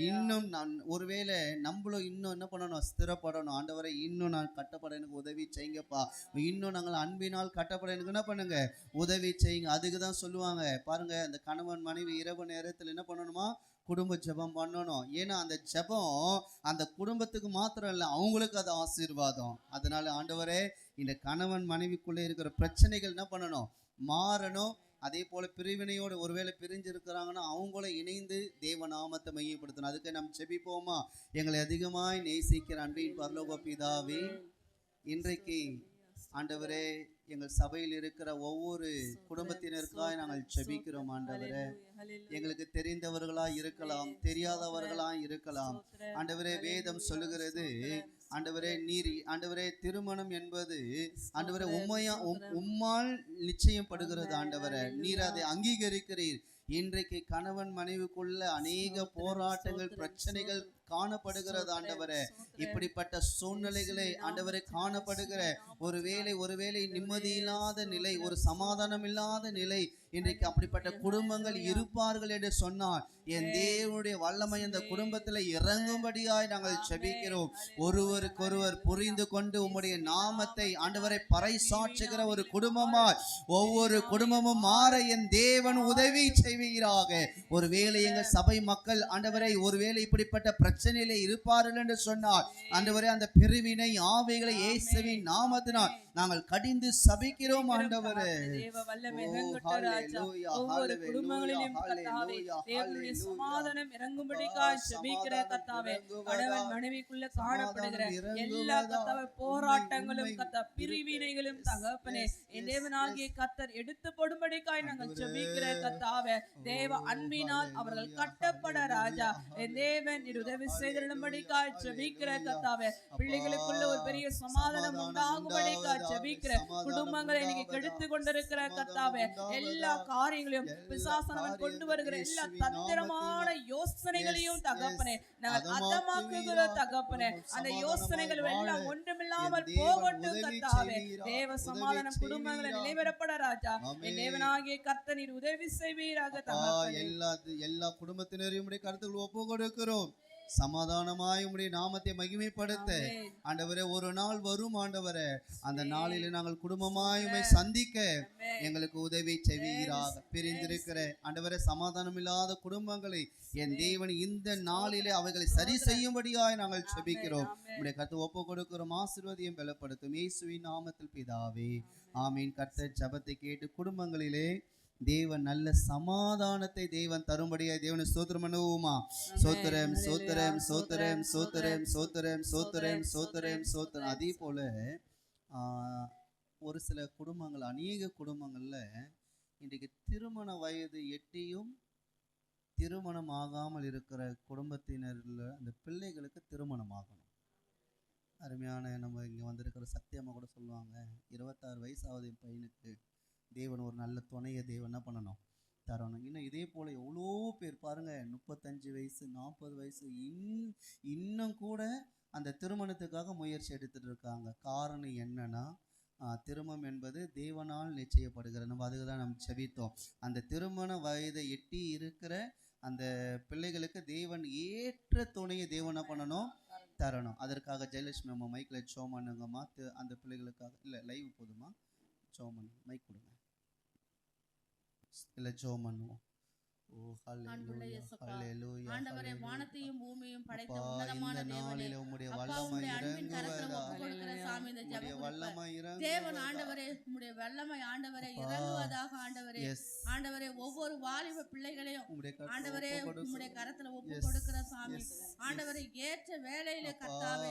இன்னும் நான் ஒருவேளை நம்மளும் இன்னும் என்ன பண்ணணும்? ஸ்திரப்படணும். ஆண்டவரை இன்னும் நான் கட்டப்பட எனக்கு உதவி செய்யுங்கப்பா, இன்னும் நாங்கள் அன்பினால் கட்டப்பட எனக்கு என்ன பண்ணுங்க, உதவி செய்யுங்க. அதுக்கு தான் சொல்லுவாங்க பாருங்க, அந்த கணவன் மனைவி இரவு நேரத்தில் என்ன பண்ணணுமா? குடும்ப ஜெபம் பண்ணணும். ஏன்னா அந்த ஜெபம் அந்த குடும்பத்துக்கு மாத்திரம் இல்லை, அவங்களுக்கு அது ஆசீர்வாதம். அதனால ஆண்டவரே, இந்த கணவன் மனைவிக்குள்ளே இருக்கிற பிரச்சனைகள் என்ன பண்ணணும்? மாறணும். அதே போல பிரிவினையோடு ஒருவேளை பிரிஞ்சு இருக்கிறாங்கன்னா அவங்கள இணைந்து தேவ நாமத்தை மையப்படுத்தணும். அதுக்கு நம்ம செபிப்போமா? எங்களை அதிகமாய் நேசிக்கிற அன்பின் பரலோக பிதாவே, இன்றைக்கு ஆண்டவரே எங்கள் சபையில் இருக்கிற ஒவ்வொரு குடும்பத்தினருக்காய் நாங்கள் செபிக்கிறோம். ஆண்டவரே, எங்களுக்கு தெரிந்தவர்களாய் இருக்கலாம், தெரியாதவர்களாய் இருக்கலாம். ஆண்டவரே, வேதம் சொல்லுகிறது ஆண்டவரே, நீர் ஆண்டவரே திருமணம் என்பது ஆண்டவரே உம்மால் நிச்சயம் படுகிறது. ஆண்டவரே, நீர் அதை அங்கீகரிக்கிறீர். இன்றைக்கு கணவன் மனைவிக்குள்ள அநேக போராட்டங்கள், பிரச்சனைகள் காணப்படுகிறது. ஆண்டவரே, இப்படிப்பட்ட சூழ்நிலைகளை ஆண்டவரை காணப்படுகிற ஒருவேளை நிம்மதி இல்லாத நிலை, ஒரு சமாதானம் இல்லாத நிலை இன்றைக்கு அப்படிப்பட்ட குடும்பங்கள் இருப்பார்கள் என்று சொன்னால் என் தேவனுடைய வல்லமை அந்த குடும்பத்தில் இறங்கும்படியாய் நாங்கள் செபிக்கிறோம். ஒருவருக்கொருவர் புரிந்து கொண்டு உம்முடைய நாமத்தை ஆண்டவரை பறைசாற்றுகிற ஒரு குடும்பமாய் ஒவ்வொரு குடும்பமும் மாற என் தேவன் உதவி செய்வீராக. ஒருவேளை எங்கள் சபை மக்கள் ஆண்டவரை ஒருவேளை இப்படிப்பட்ட பிரச்சனையிலே இருப்பார்கள் என்று சொன்னார் ஆண்டவரே, அந்த பிரிவினை ஆவிகளை இயேசுவின் நாமத்தினால் நாங்கள் கடிந்து சபிக்கிறோம். ஆண்டவரே, ஒவ்வொரு குடும்பங்களிலும் கர்த்தாவே தேவனுடைய சமாதானம் இறங்கும்படிக்காய் ஜெபிக்கிற கர்த்தாவே, கணவன் மனைவிக்குள்ள காணப்படுகிற எல்லா கர்த்தாவே போராட்டங்களும் பிரிவினைகளும் தகப்பனே என் தேவனாகிய கர்த்தர் எடுத்து போடும்படிக்காய் நாங்கள் ஜெபிக்கிற கர்த்தாவே, தேவ அன்பினால் அவர்கள் கட்டப்பட ராஜா என் தேவன் உதவி செய்திரும்படிக்காய் ஜெபிக்கிற கர்த்தாவே, பிள்ளைகளுக்குள்ள ஒரு பெரிய சமாதானம் உண்டாகும்படிக்காய் ஜெபிக்கிற குடும்பங்களை இன்னைக்கு கெடுத்து கொண்டிருக்கிற கர்த்தாவே, எல்லா காரியங்களையும் பிசாசானவன் கொண்டு வருகிற எல்லா தந்திரமான யோசனைகளையும் தகப்பனே நாங்கள் அதமாக்குகிற தகப்பனே, அந்த யோசனைகள் எல்லாம் ஒன்றுமில்லாமல் போகட்டும் கர்த்தாவே. தேவ சமாதானம் குடும்பங்களை நிலைவரப்பட ராஜா என் தேவனாகிய கர்த்தர் நீர் உதவி செய்வீராக தகப்பனே. எல்லா குடும்பத்தினரையும் கருத்துக்கள் ஒப்பு கொடுக்கிறோம். சமாதானமாய் உம்முடைய நாமத்தை மகிமைப்படுத்த ஆண்டவரே ஒரு நாள் வரும். ஆண்டவரே, அந்த நாளில் நாங்கள் குடும்பமாய் உம்மை சந்திக்க எங்களுக்கு உதவி செய்வீராக. பிரிந்திருக்கிற ஆண்டவரே சமாதானம் இல்லாத குடும்பங்களை என் தேவன் இந்த நாளிலே அவைகளை சரி செய்யும்படியாய் நாங்கள் செபிக்கிறோம். உம்முடைய கருத்து ஒப்பு கொடுக்கிறோம். ஆசீர்வாதம் பலப்படுத்தும் இயேசுவின் நாமத்தில் பிதாவே, ஆமீன். கர்த்தர் ஜெபத்தை கேட்டு குடும்பங்களிலே தேவன் நல்ல சமாதானத்தை தேவன் தரும்படியாய் தேவனை ஸ்தோத்திரம் பண்ணுவோமா? சோத்திரம் சோத்திரம் சோத்திரம் சோத்திரம் சோத்திரம் சோத்திரம் சோத்திரம் சோத்திரம். அதே போல ஒரு சில குடும்பங்கள், அநேக குடும்பங்கள்ல இன்றைக்கு திருமண வயது எட்டியும் திருமணம் ஆகாமல் இருக்கிற குடும்பத்தினரில் அந்த பிள்ளைகளுக்கு திருமணம் ஆகணும். அருமையான நம்ம இங்கே வந்திருக்கிற சத்தியம்மா கூட சொல்லுவாங்க, 26 வயசாவது என் பையனுக்கு தேவன் ஒரு நல்ல துணையை தேவன் என்ன பண்ணணும், தரணும். இன்னும் இதே போல் எவ்வளோ பேர் பாருங்கள், 35 வயசு 40 வயசு இன்னும் கூட அந்த திருமணத்துக்காக முயற்சி எடுத்துகிட்டு இருக்காங்க. காரணம் என்னன்னா, திருமணம் என்பது தேவனால் நிச்சயப்படுகிற, நம்ம அதுக்கு தான் நம்ம செபித்தோம். அந்த திருமண வயதை எட்டி இருக்கிற அந்த பிள்ளைகளுக்கு தேவன் ஏற்ற துணையை தேவனை பண்ணணும், தரணும். அதற்காக ஜெயலட்சுமி அம்மா மைக்கில் ஷோ பண்ணுங்கம்மா. அந்த பிள்ளைகளுக்காக இல்லை, லைவ் போதுமா, ஷோ பண்ணு, மைக் கொடுங்க, இல்லை ஜோ பண்ணுவோம். ஓ ஹல்லேலூயா ஹல்லேலூயா ஆண்டவரே வானத்தையும் பூமியையும் படைத்த அப்பா, உன்னதமான இந்த தேவனே, நாளிலே உம்முடைய அப்பா வல்லமை உம்முடைய அன்பின் கரத்துல இறங்குவதா ஒப்பு கொடுக்கிற சாமி இந்த உம்முடைய ஜெப வல்லமை தேவன் இறங்குவதா ஆண்டவரே உம்முடைய வல்லமை ஆண்டவரே அப்பா. இறங்குவதாக ஆண்டவரே. எஸ் ஆண்டவரே ஒவ்வொரு வாலிப பிள்ளைகளையும் உம்முடைய கரத்துல ஆண்டவரே ஒப்பு கொடுக்கிறோம். உம்முடைய கரத்துல ஒப்பு Yes. கொடுக்கிற சாமி Yes. ஆண்டவரே ஏற்ற வேலையிலே அப்பா, கர்த்தாவே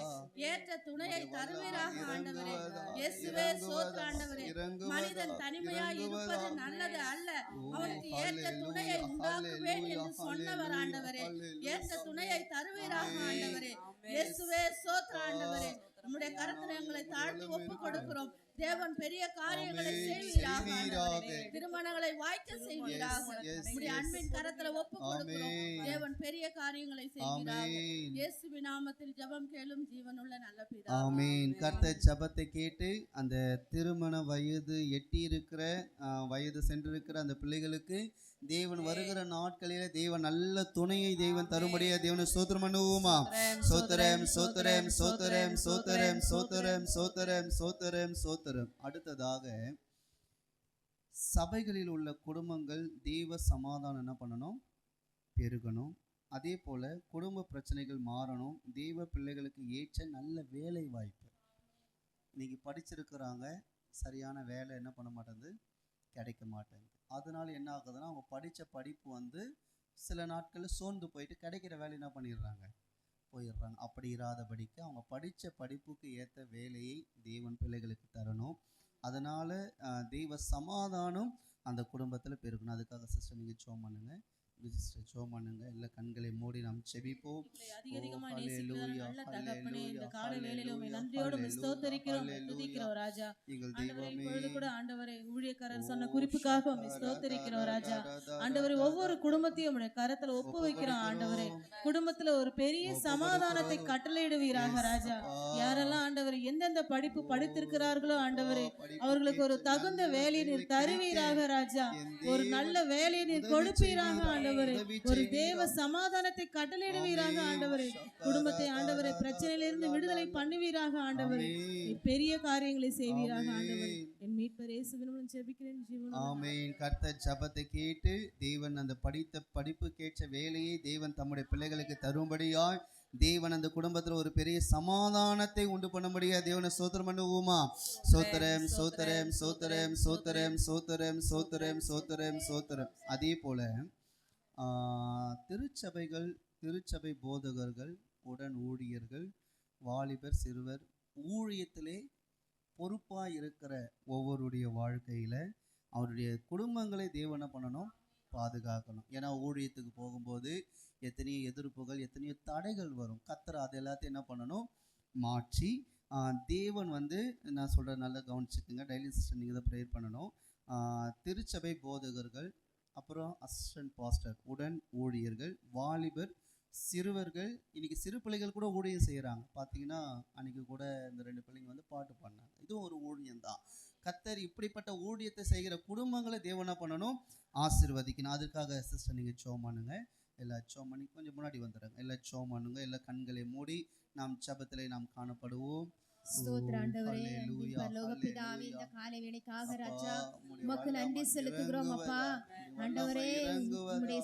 ஏற்ற துணையை உம்முடைய தருவீராக வல்லமை ஆண்டவரே. இறங்குவதா, இயேசுவே இறங்குவதா, சோத்திர ஆண்டவரே. இறங்குவதா, மனிதன் தனிமையா இருப்பது இறங்குவதா. நல்லது அல்ல, ஓ, அவனுக்கு ஏற்ற ஹல்லேலூயா, துணையை உண்டாக்குவேன் என்று ஹல்லேலூயா, சொன்னவர் ஆண்டவரே. ஹல்லேலூயா. ஏற்ற துணையை தருவீராக ஆமென். ஆண்டவரே. இயேசுவே சோத்திர ஆண்டவரே. உம்முடைய கரத்துல எங்களை தாழ்த்தி ஒப்பு கொடுக்கிறோம். தேவன் பெரிய காரியங்களை ஆமென். செய்வீராக ஆண்டவரே. செய்வீராக. திருமணங்களை வாய்க்க செய்வீராக. Yes, உம்முடைய yes. அன்பின் கரத்துல ஒப்பு கொடுக்கிறோம். ஆமென். தேவன் பெரிய காரியங்களை செய்வீராக. ஆமென். இயேசுவின் நாமத்தில் ஜெபம் கேளும் ஜீவனுள்ள நல்ல பிதாவே. ஆமென். கர்த்தர் ஜெபத்தை கேட்டு அந்த திருமண வயது எட்டி இருக்கிற வயது சென்றிருக்கிற அந்த பிள்ளைகளுக்கு தேவன் வருகிற நாட்களில தேவன் நல்ல துணையை தேவன் தரும்படியா தேவனை ஸ்தோத்திரம் பண்ணுவோமா? சோத்திரம் சோத்திரம் சோத்திரம் சோத்திரம் சோத்திரம் சோத்திரம் சோத்திரம் சோத்திரம். அடுத்ததாக சபைகளில் உள்ள குடும்பங்கள் தேவ சமாதானம் என்ன பண்ணணும்? பெருகணும். அதே போல குடும்ப பிரச்சனைகள் மாறணும். தேவ பிள்ளைகளுக்கு ஏற்ற நல்ல வேலை வாய்ப்பு. இன்னைக்கு படிச்சிருக்கிறாங்க, சரியான வேலை என்ன பண்ண மாட்டேங்குது, கிடைக்க மாட்டேங்குது. அதனால என்ன ஆகுதுன்னா அவங்க படித்த படிப்பு வந்து சில நாட்களில் சோர்ந்து போயிட்டு கிடைக்கிற வேலை என்ன பண்ணிடுறாங்க, போயிடுறாங்க. அப்படி இராதபடிக்கு அவங்க படித்த படிப்புக்கு ஏற்ற வேலையை தேவன் பிள்ளைகளுக்கு தரணும். அதனால தெய்வ சமாதானம் அந்த குடும்பத்தில் பெருகணும். அதுக்காக சிஸ்டர் நீங்கள் ஜெபம் பண்ணுங்க, சிஸ்டர் ஜெபம் பண்ணுங்க. இல்லை கண்களை மூடி நாம் செபிப்போம். அதிகமா ஓ, நேசிக்கிற ஹல்லேலூயா, நல்ல தகப்பனே, இந்த ஹல்லேலூயா, காலை வேளையில உம்மை ஹல்லேலூயா, நன்றியோடு உம்மை ஹல்லேலூயா, ஸ்தோத்திரிக்கிறோம், உம்மை ஹல்லேலூயா. துதிக்கிறோம் ராஜா. எங்கள் ஆண்டவரே தெய்வமே, இப்பொழுது கூட ஆண்டவரே ஊழியக்காரர் சொன்ன ஓ, குறிப்புக்காக உம்மை ஸ்தோத்திரிக்கிறோம் ராஜா. ஆண்டவரே ஒவ்வொரு குடும்பத்தையும் உம்முடைய கரத்துல ஒப்பு வைக்கிறோம் ஆண்டவரே. குடும்பத்துல ஒரு பெரிய சமாதானத்தை கட்டளையிடுவீராக ராஜா. யாரெல்லாம் ஆண்டவரே எந்தெந்த படிப்பு படித்திருக்கிறார்களோ ஆண்டவரே அவர்களுக்கு ஒரு தகுந்த வேலையை நீர் தருவீராக ராஜா. ஒரு நல்ல வேலையை நீர் கொடுப்பீராக ஆண்டவரே. ஒரு தேவ சமாதானத்தை கட்டளையிடுவீராக ஆண்டவரே. குடும்பத்தை ஆண்டவரே பிரச்சனையிலிருந்து விடுதலை பண்ணுவீராக ஆண்டவரே. நீர் பெரிய காரியங்களை செய்வீராக ஆண்டவரே. என் மீட்பர் இயேசுவின் மூலம் ஜெபிக்கிறேன் ஜீவனுள்ள ஆமென். கர்த்தர் ஜெபத்தை கேட்டு தேவன் அந்த படித்த படிப்புக்கேற்ற வேலையை தேவன் தம்முடைய பிள்ளைகளுக்கு தரும்படியாய் தேவன் அந்த குடும்பத்தில் ஒரு பெரிய சமாதானத்தை உண்டு பண்ணும்படியா தேவனை சோத்திரம் பண்ணுவோமா? சோத்திரம் சோத்திரம் சோத்திரம் சோத்திரம் சோத்திரம் சோத்திரம் சோத்திரம் சோத்திரம். அதே போல திருச்சபைகள், திருச்சபை போதகர்கள், உடன் ஊழியர்கள், வாலிபர், சிறுவர் ஊழியத்திலே பொறுப்பாக இருக்கிற ஒவ்வொருடைய வாழ்க்கையில் அவருடைய குடும்பங்களை தேவனை பண்ணணும், பாதுகாக்கணும். ஏன்னா ஊழியத்துக்கு போகும்போது எத்தனையோ எதிர்ப்புகள், எத்தனையோ தடைகள் வரும். கர்த்தர் அது எல்லாத்தையும் என்ன பண்ணணும், மாற்றி தேவன் வந்து நான் சொல்கிறேன் நல்லா கவனிச்சுக்குங்க. டெய்லி சிஸ்டர் நீங்கள் தான் ப்ரேயர் பண்ணணும். திருச்சபை போதகர்கள், அப்புறம் அசிஸ்டன்ட் பாஸ்டர், உடன் ஊழியர்கள், வாலிபர், சிறுவர்கள். இன்றைக்கி சிறு பிள்ளைகள் கூட ஊழியம் செய்கிறாங்க. பார்த்தீங்கன்னா அன்றைக்கி கூட இந்த 2 பிள்ளைங்க வந்து பாட்டு பாடினாங்க. இதுவும் ஒரு ஊழியம்தான். கர்த்தர் இப்படிப்பட்ட ஊழியத்தை செய்கிற குடும்பங்களை தேவனா பண்ணணும், ஆசீர்வதிக்கணும். அதுக்காக சிஸ்டர் நீங்கள் ஜெபம் பண்ணுங்க. எல்லா ஜெபம் பண்ணி கொஞ்சம் முன்னாடி வந்துடுங்க. எல்லா ஜெபம் பண்ணுங்க. எல்லா கண்களை மூடி நாம் ஜெபத்திலே நாம் காணப்படுவோம். ஸ்தோத்திர ஆண்டவரே, அன்பின் பரலோக பிதாவே, இந்த காலை வேளைக்காக ராஜா உமக்கு நன்றி செலுத்துகிறோம் அப்பா. ஆண்டவரே உம்முடைய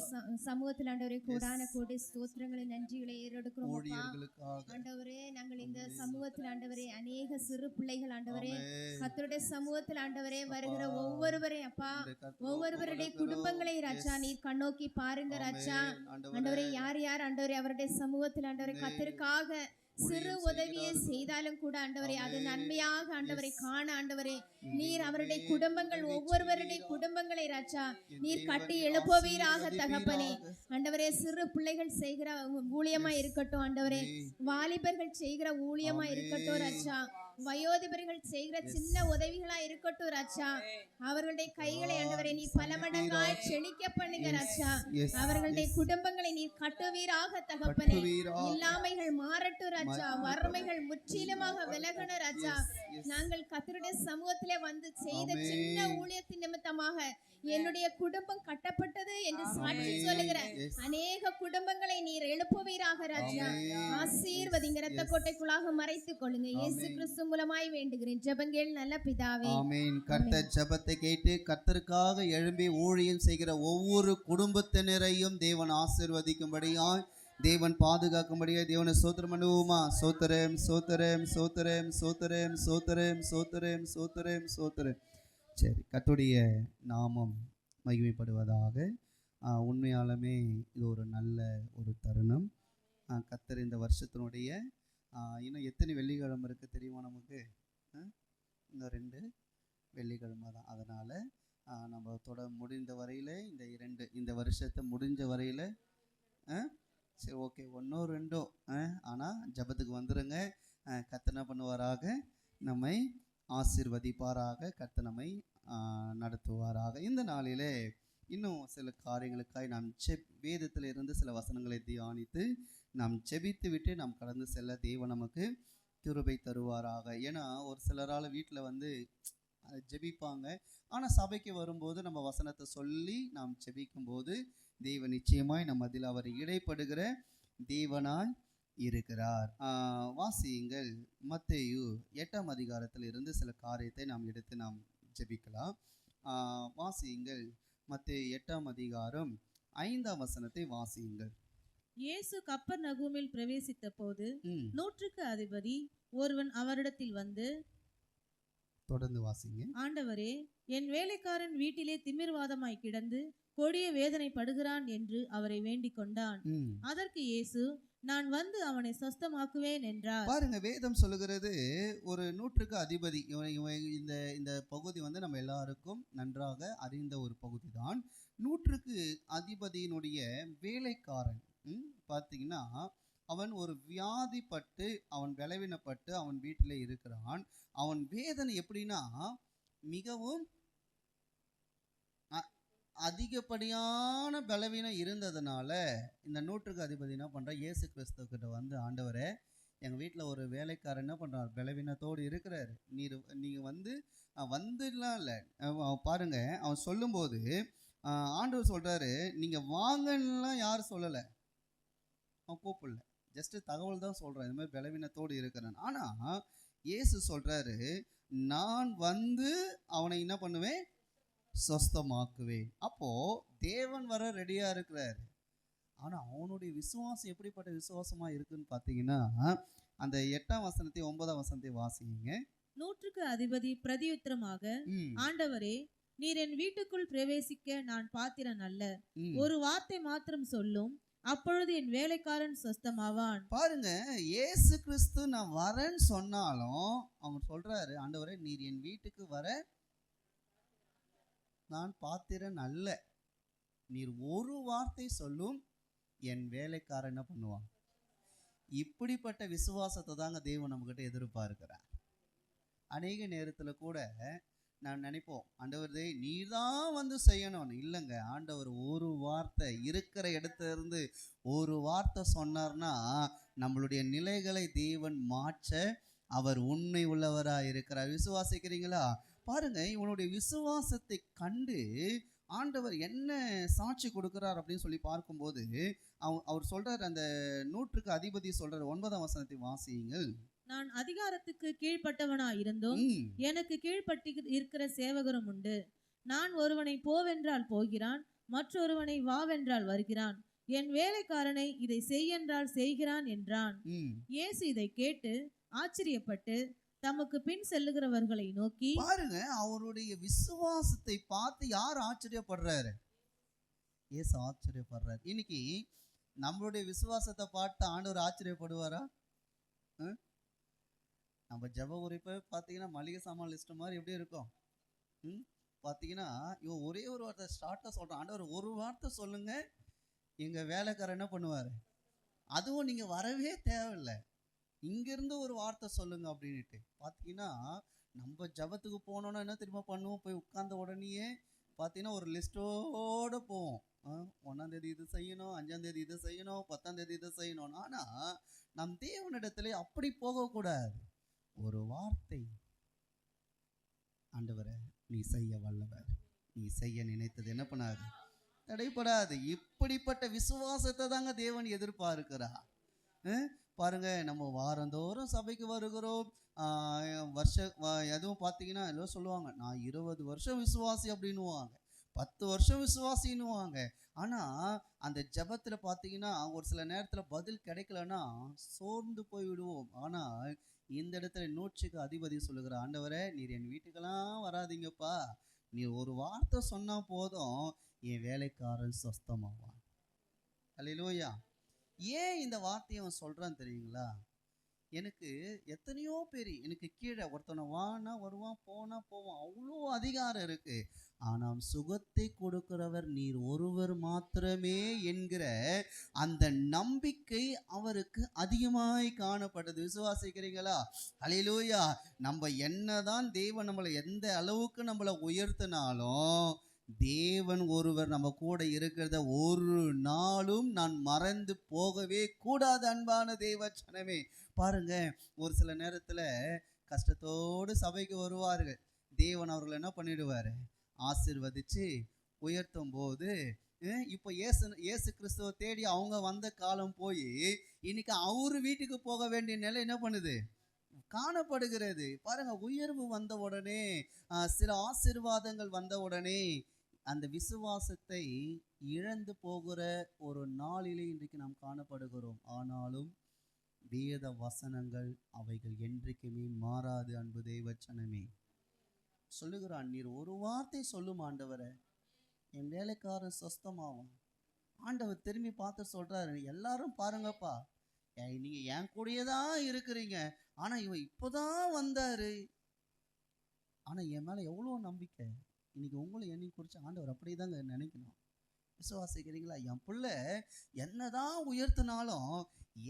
சமூகத்தில் ஆண்டவரே கோடான கோடி ஸ்தோத்திரங்களை நன்றிகளை ஏறெடுக்கிறோம் அப்பா. ஆண்டவரே நாங்கள் இந்த சமூகத்தில் ஆண்டவரே அநேக சிறு பிள்ளைகள் ஆண்டவரே கர்த்தருடைய சமூகத்தில் ஆண்டவரே வருகிற ஒவ்வொருவரையும் அப்பா, ஒவ்வொருவருடைய குடும்பங்களை ராஜா நீர் கண்ணோக்கி பாருங்க ராஜா. ஆண்டவரே யார் யார் ஆண்டவரே அவருடைய சமூகத்தில் ஆண்டவரே கர்த்தருக்காக சிறு உதவியை செய்தாலும் கூட ஆண்டவரே அது நன்மையாக ஆண்டவரை காண ஆண்டவரே நீர் அவருடைய குடும்பங்கள் ஒவ்வொருவருடைய குடும்பங்களை ராஜா நீர் கட்டி எழுப்புவீராக தகப்பனே. ஆண்டவரே சிறு பிள்ளைகள் செய்கிற ஊழியமா இருக்கட்டும் ஆண்டவரே, வாலிபர்கள் செய்கிற ஊழியமா இருக்கட்டும் ராஜா, வயோதிபர்கள் செய்கிற சின்ன உதவிகளா இருக்கட்டும் ராஜா, அவர்களுடைய கைகளை ஆண்டவரை நீர் பல மடங்காய் செழிக்க பண்ணுங்க ராஜா. அவர்களுடைய குடும்பங்களை நீர் கட்டுவீராக தகப்பனே. இல்லாமைகள் மாறட்டும் ராஜா, வறுமைகள் முற்றிலுமாக விலகணும் ராஜா. நாங்கள் கர்த்தருடைய சமூகத்திலே வந்து செய்த சின்ன ஊழியத்தின் நிமித்தமாக என்னுடைய குடும்பம் கட்டப்பட்டது என்று சாட்சி சொல்லுகிற அநேக குடும்பங்களை நீர் எழுப்புவீராக ராஜா. ஆசீர்வதிங்க, இரத்த கோட்டைக்குள்ளாக மறைத்துக் கொள்ளுங்க. இயேசு கிறிஸ்து மூலமாய் வேண்டுகிறேன் ஜெபங்கள் நல்ல பிதாவே. ஆமென். கர்த்தர் ஜெபத்தை கேட்டு கர்த்தருக்காக எழும்பி ஊழியம் செய்கிற ஒவ்வொரு குடும்பத்தினரையும் தேவன் ஆசீர்வதிக்கும்படியாய், தேவன் பாதுகாக்கும்படியாய் தேவனை ஸ்தோத்திரம் பண்ணுவோமா? ஸ்தோத்திரம் ஸ்தோத்திரம் ஸ்தோத்திரம் ஸ்தோத்திரம் ஸ்தோத்திரம் ஸ்தோத்திரம் ஸ்தோத்திரம் ஸ்தோத்திரம். சரி, கர்த்தருடைய நாமம் மகிமைப்படுவதாக. உண்மையாலுமே இது ஒரு நல்ல ஒரு தருணம். கர்த்தர் இந்த வருஷத்தினுடைய இன்னும் எத்தனை வெள்ளிக்கிழமை இருக்குது தெரியுமா நமக்கு? இன்னும் 2 வெள்ளிக்கிழமை தான். அதனால் நம்ம முடிந்த வரையில் இந்த வருஷத்தை முடிஞ்ச வரையில் சரி, ஓகே, 1 2 ஆனால் ஜெபத்துக்கு வந்துடுங்க. கர்த்தர் என்ன பண்ணுவாராக? நம்மை ஆசீர்வதிப்பாராக. கர்த்தர் நம்மை நடத்துவாராக. இந்த நாளிலே இன்னும் சில காரியங்களுக்காய் நாம் வேதத்தில் இருந்து சில வசனங்களை தியானித்து நாம் ஜெபித்து விட்டு நாம் கடந்து செல்ல தேவன் நமக்கு கிருபை தருவாராக. ஏன்னா ஒரு சிலரால் வீட்டில் வந்து ஜெபிப்பாங்க, ஆனால் சபைக்கு வரும்போது நம்ம வசனத்தை சொல்லி நாம் ஜெபிக்கும்போது தேவன் நிச்சயமாய் நம்ம அதில் அவர் இடைப்படுகிற தேவனாய் இருக்கிறார். வாசியுங்கள், மத்தேயு 8ஆம் அதிகாரத்தில் இருந்து சில காரியத்தை நாம் எடுத்து நாம் ஜெபிக்கலாம். வாசியுங்கள், மத்தேயு 8ஆம் அதிகாரம் 5ஆம் வசனத்தை வாசியுங்கள். இயேசு கப்பர்நகூமில் பிரவேசித்த போது 100க்கு அதிபதி ஒருவன் அவரிடத்தில் வந்து, தொடர்ந்து வாசிங்க. ஆண்டவரே, என் வேலைக்காரன் வீட்டிலே திமிர்வாதமாய் கிடந்து கொடிய வேதனைப்படுகிறான் என்று அவரை வேண்டிக் கொண்டான். அதற்கு இயேசு, நான் வந்து அவனை சொஸ்தமாக்குவேன் என்றார். பாருங்க, வேதம் சொல்லுகிறது ஒரு 100க்கு அதிபதி. இந்த பகுதி வந்து நம்ம எல்லாருக்கும் நன்றாக அறிந்த ஒரு பகுதி தான். 100க்கு அதிபதியினுடைய வேலைக்காரன் பார்த்தீங்கன்னா, அவன் ஒரு வியாதிப்பட்டு அவன் பலவீனப்பட்டு அவன் வீட்டில் இருக்கிறான். அவன் வேதனை எப்படின்னா மிகவும் அதிகப்படியான பலவீனம் இருந்ததுனால இந்த 100க்கு அதிபதி என்ன பண்ணுறான்? இயேசு கிறிஸ்துக்கிட்ட வந்து, ஆண்டவரே, எங்கள் வீட்டில் ஒரு வேலைக்காரன் என்ன பண்ணுறார்? பலவீனத்தோடு இருக்கிறார். நீங்கள் வந்துடலாம் இல்லை பாருங்க. அவன் சொல்லும்போது ஆண்டவர் சொல்கிறாரு, நீங்கள் வாங்கலாம் யாரும் சொல்லலை, அவன் கூப்பிடல, ஜஸ்ட்டு தகவல் தான் சொல்கிறான், இந்த மாதிரி பலவீனத்தோடு இருக்கிறான். ஆனால் இயேசு சொல்கிறாரு, நான் வந்து அவனை என்ன பண்ணுவேன்? சொஸ்தமாக்குவேன். அப்போது தேவன் வர ரெடியாக இருக்கிறார். ஆனால் அவனுடைய விசுவாசம் எப்படிப்பட்ட விசுவாசமாக இருக்குன்னு பார்த்தீங்கன்னா, அந்த 8ஆம் வசனத்தை 9ஆம் வசனத்தை வாசிங்க. 100க்கு அதிபதி பிரதியுத்தரமாக, ஆண்டவரே, நீர் என் வீட்டுக்குள் பிரவேசிக்க நான் பாத்திரன் அல்ல. ஒரு வார்த்தை மாத்திரம் சொல்லும், அப்பொழுது என் வேலைக்காரன் சொஸ்தமாவான். பாருங்க, இயேசு கிறிஸ்து நான் வரேன்னு சொன்னாலும் அவன் சொல்றாரு, ஆண்டவரே, நீர் என் வீட்டுக்கு வர நான் பாத்திரன் அல்ல. நீர் ஒரு வார்த்தை சொல்லும், என் வேலைக்காரன் என்ன பண்ணுவான்? இப்படிப்பட்ட விசுவாசத்தை தாங்க தேவன் நம்மகிட்ட எதிர்பார்க்கிறார். அநேக நேரத்தில் கூட நான் நினைப்போம், ஆண்டவரே நீர் தான் வந்து செய்யணும்னு. இல்லைங்க, ஆண்டவர் ஒரு வார்த்தை இருக்கிற இடத்துல இருந்து ஒரு வார்த்தை சொன்னார்னா நம்மளுடைய நிலைகளை தேவன் மாற்ற அவர் உண்மை உள்ளவராக இருக்கிறார். விசுவாசிக்கிறீங்களா? பாருங்க, இவனுடைய விசுவாசத்தை கண்டு ஆண்டவர் என்ன சாட்சி கொடுக்கிறார் அப்படின்னு சொல்லி பார்க்கும்போது அவர் சொல்றார், அந்த 100க்கு அதிபதி சொல்றார். 9ஆம் வசனத்தை வாசியுங்கள். நான் அதிகாரத்துக்கு கீழ்ப்பட்டவனாய் இருந்தும் எனக்கு கீழ்ப்பட்டு இருக்கிற சேவகரும் உண்டு. நான் ஒருவனை போவென்றால் போகிறான், மற்றொருவனை வாவென்றால் வருகிறான். என் வேலைக்காரனை இதை செய்யென்றால் செய்கிறான் என்றான். இயேசு இதை கேட்டு ஆச்சரியப்பட்டு தமக்கு பின் செல்லுகிறவர்களை நோக்கி, பாருங்க, அவருடைய விசுவாசத்தை பார்த்து யார் ஆச்சரியப்படுறாரு? இயேசு ஆச்சரியப்படுறாரு. இன்னைக்கு நம்மளுடைய விசுவாசத்தை பார்த்து ஆண்டவர் ஆச்சரியப்படுவாரா? நம்ம ஜப உரைப்பை பார்த்தீங்கன்னா மளிகை சாமான் லிஸ்ட் மாதிரி எப்படி இருக்கும்? பார்த்தீங்கன்னா இவன் ஒரே ஒரு வார்த்தை ஸ்டார்ட்டாக சொல்கிறான், ஆண்டவர் ஒரு வார்த்தை சொல்லுங்க, எங்கள் வேலைக்காரர் என்ன பண்ணுவார்? அதுவும் நீங்கள் வரவே தேவையில்லை, இங்கேருந்து ஒரு வார்த்தை சொல்லுங்க அப்படின்ட்டு. பார்த்தீங்கன்னா நம்ம ஜபத்துக்கு போனோன்னா என்ன தெரியுமா பண்ணுவோம்? போய் உட்கார்ந்த உடனேயே பார்த்தீங்கன்னா ஒரு லிஸ்ட்டோடு போவோம். 1ஆம் தேதி இது செய்யணும், 5ஆம் தேதி இதை செய்யணும், 10ஆம் தேதி இதை செய்யணும். ஆனால் நம் தேவனிடத்துல அப்படி போகக்கூடாது. ஒரு வார்த்தை, ஆண்டவரே நீ செய்ய வல்லவர், நீ செய்ய நினைத்தது என்ன பண்ணாது? தடைப்படாது. இப்படிப்பட்ட விசுவாசத்தை தாங்க தேவன் எதிர்பார்க்கிறார். பாருங்க, நம்ம வாரந்தோறும் சபைக்கு வருகிறோம். எதுவும் பார்த்தீங்கன்னா எல்லாம் சொல்லுவாங்க, நான் 20 வருஷம் விசுவாசி அப்படின்னுவாங்க, 10 வருஷம் விசுவாசின்னுவாங்க. ஆனால் அந்த ஜெபத்தில் பார்த்தீங்கன்னா ஒரு சில நேரத்தில் பதில் கிடைக்கலன்னா சோர்ந்து போய் விடுவோம். ஆனால் இந்த இடத்துல நூற்றுக்கு அதிபதி சொல்லுகிற, ஆண்டவரே நீர் என் வீட்டுக்கெல்லாம் வராதிங்கப்பா, நீர் ஒரு வார்த்தை சொன்னால் போதும் என் வேலைக்காரன் சொஸ்தமாவான். அல்லேலூயா. ஏன் இந்த வார்த்தையை அவன் சொல்கிறான் தெரியுங்களா? எனக்கு எத்தனையோ பேர் எனக்கு கீழே ஒருத்தனை வானா வருவான், போனா போவான், அவ்வளோ அதிகாரம் இருக்கு. ஆனால் சுகத்தை கொடுக்கிறவர் நீர் ஒருவர் மாத்திரமே என்கிற அந்த நம்பிக்கை அவருக்கு அதிகமாய் காணப்பட்டது. விசுவாசிக்கிறீங்களா? அல்லேலூயா. நம்ம என்னதான் தேவன் நம்மளை எந்த அளவுக்கு நம்மளை உயர்த்தினாலும் தேவன் ஒருவர் நம்ம கூட இருக்கிறத ஒரு நாளும் நான் மறந்து போகவே கூடாது. அன்பான தேவ ஜனமே, பாருங்க, ஒரு சில நேரத்தில் கஷ்டத்தோடு சபைக்கு வருவார்கள். தேவன் அவர்கள் என்ன பண்ணிடுவார்? ஆசீர்வதிச்சு உயர்த்தும் போது இப்போ இயேசு கிறிஸ்துவை தேடி அவங்க வந்த காலம் போய் இன்னைக்கு அவரு வீட்டுக்கு போக வேண்டிய நிலை என்ன பண்ணுது? காணப்படுகிறது. பாருங்க, உயர்வு வந்த உடனே, சில ஆசீர்வாதங்கள் வந்த உடனே அந்த விசுவாசத்தை இழந்து போகிற ஒரு நாளிலே இன்றைக்கு நாம் காணப்படுகிறோம். ஆனாலும் வேத வசனங்கள் அவைகள் என்றைக்குமே மாறாது. அன்பு தேவச்சனமே, சொல்லுகிறான், நீர் ஒரு வார்த்தை சொல்லும் ஆண்டவரை, என் வேலைக்காரன் சொஸ்தமாவான். ஆண்டவர் திரும்பி பார்த்து சொல்றாரு, எல்லாரும் பாருங்கப்பா, நீங்க என் கூடயே தான் இருக்கிறீங்க, ஆனா இவன் இப்போதான் வந்தாரு, ஆனா என் மேல எவ்வளோ நம்பிக்கை. இன்னைக்கு உங்களை என்னை குறித்து ஆண்டவர் அப்படியே தாங்க நினைக்கணும். விசுவாசிக்கிறீங்களா? என் பிள்ளை என்னதான் உயர்த்தினாலும்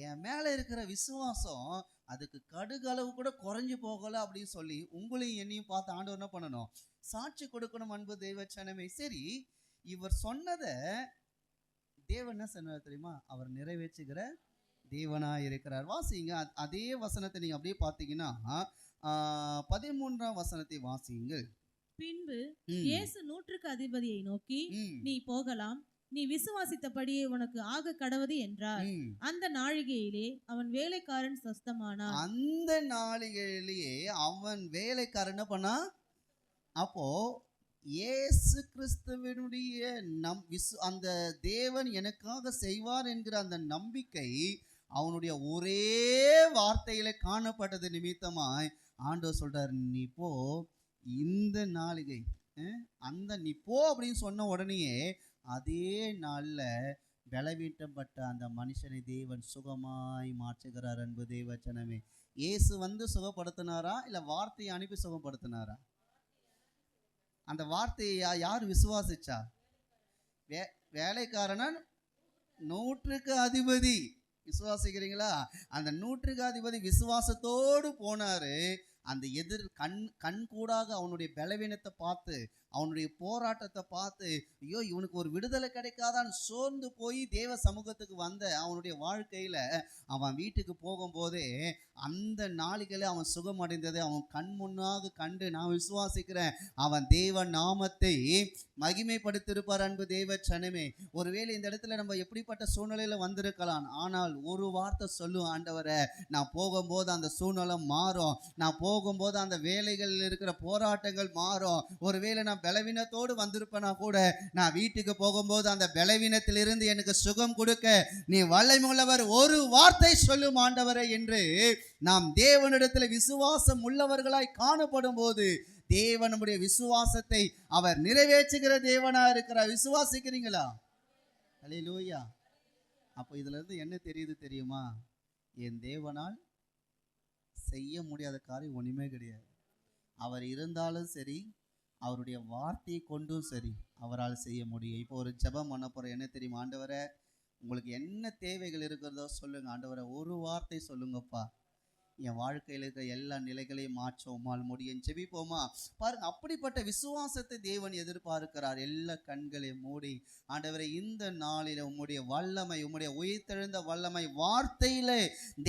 என் மேலே இருக்கிற விசுவாசம் அதுக்கு கடுகளவு கூட குறைஞ்சு போகலை அப்படின்னு சொல்லி உங்களையும் என்னையும் பார்த்து ஆண்டவர் என்ன பண்ணணும்? சாட்சி கொடுக்கணும். அன்பு தெய்வச்சனமே, சரி, இவர் சொன்னதை தேவன் என்ன சொன்னார் தெரியுமா? அவர் நிறைவேற்றுகிற தேவனாக இருக்கிறார். வாசிங்க அதே வசனத்தை நீங்கள் அப்படியே பார்த்தீங்கன்னா 13ஆம் வசனத்தை வாசியுங்கள். பின்பு இயேசு நூற்றுக்கு அதிபதியை நோக்கி, நீ போகலாம், நீ விசுவாசித்தபடியே உனக்கு ஆக கடவது என்றார். அந்த நாழிகையிலே அவன் வேலைக்காரன் சொஸ்தமானான். அந்த நாழிகையிலேயே அவன் வேலைக்காரன் பண்ணா? அப்போ இயேசு கிறிஸ்துவனுடைய அந்த தேவன் எனக்காக செய்வார் என்கிற அந்த நம்பிக்கை அவனுடைய ஒரே வார்த்தையில காணப்பட்டது நிமித்தமாய் ஆண்டவர் சொல்றார், நீ போ, இந்த நாளிகை நீ போ அப்படின்னு சொன்ன உடனேயே அதே நாளில் பலவீனப்பட்ட அந்த மனுஷனை தேவன் சுகமாய் மாற்றுகிறார். அன்பு தேவச்சனமே, இயேசு வந்து சுகப்படுத்தினாரா இல்லை வார்த்தையை அனுப்பி சுகப்படுத்தினாரா? அந்த வார்த்தையை யார் விசுவாசிச்சா? வேலைக்காரன் நூற்றுக்கு அதிபதி. விசுவாசிக்கிறீங்களா? அந்த நூற்றுக்கு அதிபதி விசுவாசத்தோடு போனாரு. அந்த கண் கூடாக அவனுடைய பலவீனத்தை பார்த்து, அவனுடைய போராட்டத்தை பார்த்து, ஐயோ இவனுக்கு ஒரு விடுதலை கிடைக்காதான்னு சோர்ந்து போய் தேவ சமூகத்துக்கு வந்த அவனுடைய வாழ்க்கையில அவன் வீட்டுக்கு போகும்போதே அந்த நாளிகளே அவன் சுகம் அடைந்ததை அவன் கண் முன்னாக கண்டு நான் விசுவாசிக்கிறேன், அவன் தேவ நாமத்தை மகிமைப்படுத்திருப்பார். அன்பு தேவ சனமே, ஒருவேளை இந்த இடத்துல நம்ம எப்படிப்பட்ட சூழ்நிலையில வந்திருக்கலாம், ஆனால் ஒரு வார்த்தை சொல்லும், ஆண்டவரை நான் போகும்போது அந்த சூழ்நிலை மாறும், நான் போகும்போது அந்த வேலைகள் இருக்கிற போராட்டங்கள் மாறும். ஒருவேளை நான் பலவீனத்தோடு வந்திருப்பேனா கூட நான் வீட்டுக்கு போகும்போது அந்த பலவீனத்திலிருந்து எனக்கு சுகம் கொடுக்க நீ வல்லமையுள்ளவர், ஒரு வார்த்தை சொல்லும் ஆண்டவரே என்று நாம் தேவனிடத்தில் விசுவாசம் உள்ளவர்களாய் காணப்படும் போது தேவன் நம்முடைய விசுவாசத்தை அவர் நிறைவேற்றுகிற தேவனா இருக்கிறார். விசுவாசிக்கிறீங்களா? அல்லேலூயா. அப்போ இதுல இருந்து என்ன தெரியுது தெரியுமா? என் தேவனால் செய்ய முடியாத காரியம் ஒண்ணுமே கிடையாது. அவர் இருந்தாலும் சரி, அவருடைய வார்த்தையை கொண்டும் சரி, அவரால் செய்ய முடியும். இப்போ ஒரு ஜெபம் பண்ண போகிறோம். என்ன தெரியுமா? ஆண்டவரே, உங்களுக்கு என்ன தேவைகள் இருக்கிறதோ சொல்லுங்க. ஆண்டவரே, ஒரு வார்த்தை சொல்லுங்கப்பா, என் வாழ்க்கையில் இருக்கிற எல்லா நிலைகளையும் மாற்ற உம்மால் முடியும். ஜெபிப்போமா? பாருங்க, அப்படிப்பட்ட விசுவாசத்தை தேவன் எதிர்பார்க்கிறார். எல்லா கண்களையும் மூடி, ஆண்டவரே இந்த நாளில் உம்முடைய வல்லமை, உம்முடைய உயிர்த்தெழுந்த வல்லமை வார்த்தையிலே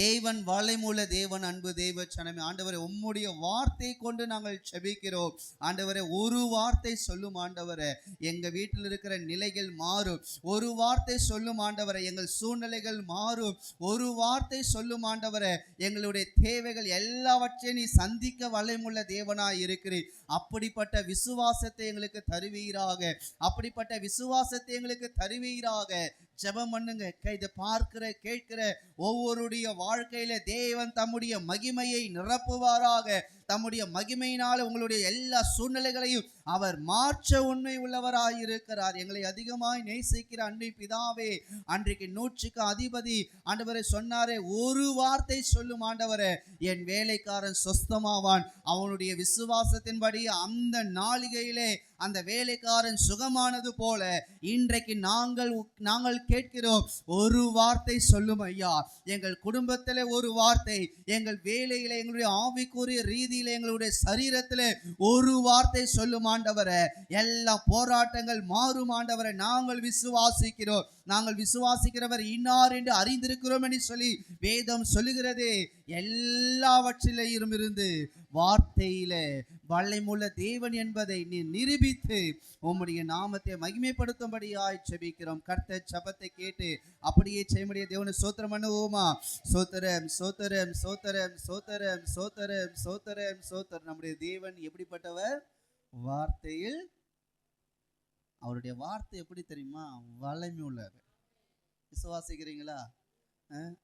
தேவன் வளைமுள்ள தேவன், அன்பு தேவ சனமே, ஆண்டவரே உம்முடைய வார்த்தை கொண்டு நாங்கள் ஜெபிக்கிறோம். ஆண்டவரே ஒரு வார்த்தை சொல்லும் ஆண்டவரே, எங்க வீட்டில் இருக்கிற நிலைகள் மாறும். ஒரு வார்த்தை சொல்லும் ஆண்டவரே, எங்கள் சூழ்நிலைகள் மாறும். ஒரு வார்த்தை சொல்லும் ஆண்டவரே, எங்களுடைய தேவைகள் எல்லாவற்றையும் நீ சந்திக்க வல்லமையுள்ள தேவனாய் இருக்கிறீர். அப்படிப்பட்ட விசுவாசத்தை எங்களுக்கு தருவீராக. அப்படிப்பட்ட விசுவாசத்தை எங்களுக்கு தருவீராக. ஜெபம் பண்ணுங்க. இதை பார்க்கிற கேட்கிற ஒவ்வொருடைய வாழ்க்கையில தேவன் தம்முடைய மகிமையை நிரப்புவாராக. தம்முடைய மகிமையினால் உங்களுடைய எல்லா சூழ்நிலைகளையும் அவர் மாற்ற உண்மை உள்ளவராயிருக்கிறார். எங்களை அதிகமாய் நேசிக்கிற அன்பு பிதாவே, அன்றைக்கு 100க்கு அதிபதி ஆண்டவரை சொன்னாரே, ஒரு வார்த்தை சொல்லும் ஆண்டவரே, என் வேலைக்காரன் சொஸ்தமாவான். அவனுடைய விசுவாசத்தின்படி அந்த நாளிகையிலே அந்த வேலைக்காரன் சுகமானது போல இன்றைக்கு நாங்கள் கேட்கிறோம், ஒரு வார்த்தை சொல்லும் ஐயா. எங்கள் குடும்பத்தில் ஒரு வார்த்தை, எங்கள் வேலையில, எங்களுடைய ஆவிக்குரிய ரீதியில, எங்களுடைய சரீரத்தில் ஒரு வார்த்தை சொல்லும் ஆண்டவரே. எல்லா போராட்டங்கள் மாறும் ஆண்டவரை. நாங்கள் விசுவாசிக்கிறோம். நாங்கள் விசுவாசிக்கிறவர் இன்னார் என்று அறிந்திருக்கிறோம் என்று சொல்லி வேதம் சொல்லுகிறதே. எல்லாவற்றிலும் இருந்து வார்த்தையில வல்லமையுள்ள தேவன் என்பதை நீ நிரூபித்து உம்முடைய நாமத்தை மகிமைப்படுத்தும்படியாய் ஜெபிக்கிறோம். கர்த்தர் ஜெபத்தை கேட்டு அப்படியே செய்ய தேவனை ஸ்தோத்திரம் பண்ணுவோமா? ஸ்தோத்திரம், ஸ்தோத்திரம், ஸ்தோத்திரம், ஸ்தோத்திரம், ஸ்தோத்திரம், ஸ்தோத்திரம், ஸ்தோத்திரம். நம்முடைய தேவன் எப்படிப்பட்டவர்? வார்த்தையில், அவருடைய வார்த்தை எப்படி தெரியுமா? வல்லமை உள்ளது. விசுவாசிக்கிறீங்களா?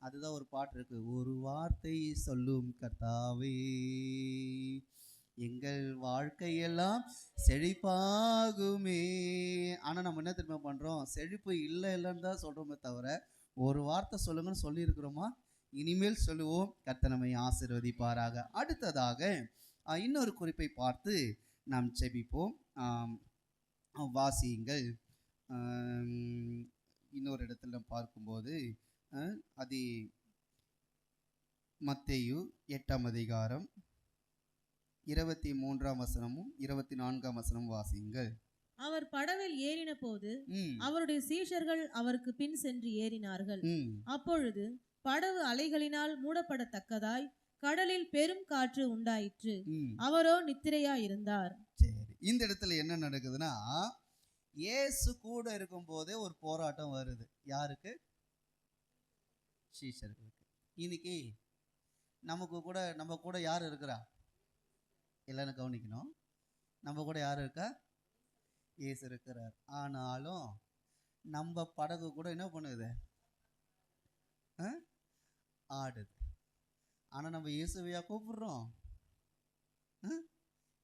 அதுதான் ஒரு பாட்டு இருக்கு, ஒரு வார்த்தை சொல்லும் கர்த்தாவே எங்கள் வாழ்க்கையெல்லாம் செழிப்பாகுமே. ஆனால் நம்ம என்ன திரும்ப பண்ணுறோம்? செழிப்பு இல்லைன்னு தான் சொல்கிறோமே தவிர ஒரு வார்த்தை சொல்லுங்கன்னு சொல்லியிருக்கிறோமா? இனிமேல் சொல்லுவோம். கர்த்தர் நம்மை ஆசீர்வதிப்பாராக. அடுத்ததாக இன்னொரு குறிப்பை பார்த்து நாம் ஜெபிப்போம். வாசியுங்கள். இன்னொரு இடத்துல பார்க்கும்போது அது மத்தேயு 8ஆம் அதிகாரம் 23ஆம் வசனமும் 24ஆம் வசனமும் வாசியுங்கள். அவர் படவில் ஏறின போது அவருடைய சீஷர்கள் அவருக்கு பின் சென்று ஏறினார்கள். அப்பொழுது படவு அலைகளினால் மூடப்படத்தக்கதாய் கடலில் பெரும் காற்று உண்டாயிற்று. அவரோ நித்திரையா இருந்தார். சரி, இந்த இடத்துல என்ன நடக்குதுன்னா, இயேசு கூட இருக்கும் போதே ஒரு போராட்டம் வருது. யாருக்கு? சீஷர்களுக்கு. இன்னைக்கு நம்ம கூட யார் இருக்கிறா? எல்லாரும் கவனிக்கணும். நம்ம கூட யார் இருக்கா? இயேசு இருக்கிறார். ஆனாலும் நம்ம படகு கூட என்ன பண்ணுது? ஆடுது. ஆனால் நம்ம இயேசுவையா கூப்பிடுறோம்?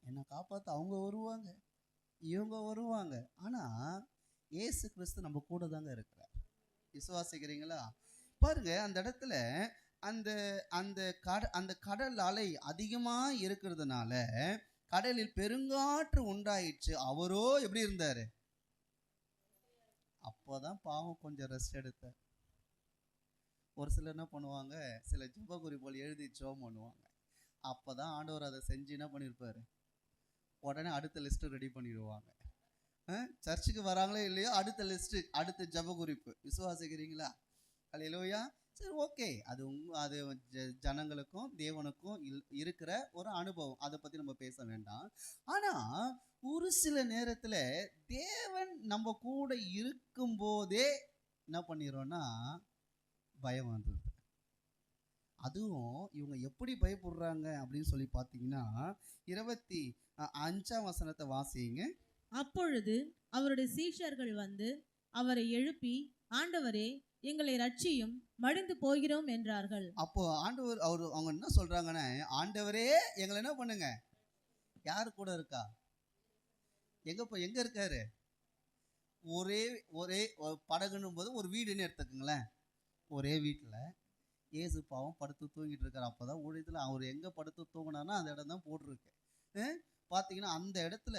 என்னை காப்பாற்ற அவங்க வருவாங்க, இவங்க வருவாங்க. ஆனால் இயேசு கிறிஸ்து நம்ம கூட தாங்க இருக்கிறார். விசுவாசிக்கிறீங்களா? பாருங்க, அந்த இடத்துல அந்த கடல் அலை அதிகமாக இருக்கிறதுனால கடலில் பெருங்காற்று உண்டாயிடுச்சு. அவரோ எப்படி இருந்தாரு? அப்போதான் பாவம் கொஞ்சம் ரெஸ்ட் எடுத்தார். ஒரு சிலர் என்ன பண்ணுவாங்க, சில ஜெப குறிப்புகள் எழுதி ஜெபம் பண்ணுவாங்க. அப்போதான் ஆண்டவர் அதை செஞ்சு என்ன பண்ணியிருப்பாரு, உடனே அடுத்த லிஸ்ட்டு ரெடி பண்ணிடுவாங்க. சர்ச்சுக்கு வராங்களே இல்லையோ, அடுத்த லிஸ்ட்டு, அடுத்த ஜெப குறிப்பு. விசுவாசிக்கிறீங்களா? அல்லேலூயா. சரி, ஓகே. அது ஜனங்களுக்கும் தேவனுக்கும் இருக்கிற ஒரு அனுபவம். அதை பற்றி நம்ம பேச வேண்டாம். ஆனால் ஒரு சில நேரத்தில் தேவன் நம்ம கூட இருக்கும்போதே என்ன பண்ணிடுறோன்னா பயம் வந்துடுது. அதுவும் இவங்க எப்படி பயப்படுறாங்க அப்படின்னு சொல்லி பார்த்தீங்கன்னா 25ஆம் வசனத்தை வாசிங்க. அப்பொழுது அவருடைய சீஷர்கள் வந்து அவரை எழுப்பி, ஆண்டவரே, எங்களை ரட்சியும், மடிந்து போகிறோம் என்றார்கள். அப்போ ஆண்டவர் அவங்க என்ன சொல்றாங்கன்னா, ஆண்டவரே எங்களை என்ன பண்ணுங்க. யாரு கூட இருக்கா? எங்க இருக்காரு? ஒரே படகுன்னும் போது ஒரு வீடுன்னு எடுத்துக்கோங்களேன். ஒரே வீட்டில் ஏசு பாவம் படுத்து தூங்கிட்டு இருக்காரு. அப்போதான் ஊழியத்தில் அவர் எங்கே படுத்து தூங்கினார்னா அந்த இடம் தான் போட்டிருக்கு. பார்த்தீங்கன்னா அந்த இடத்துல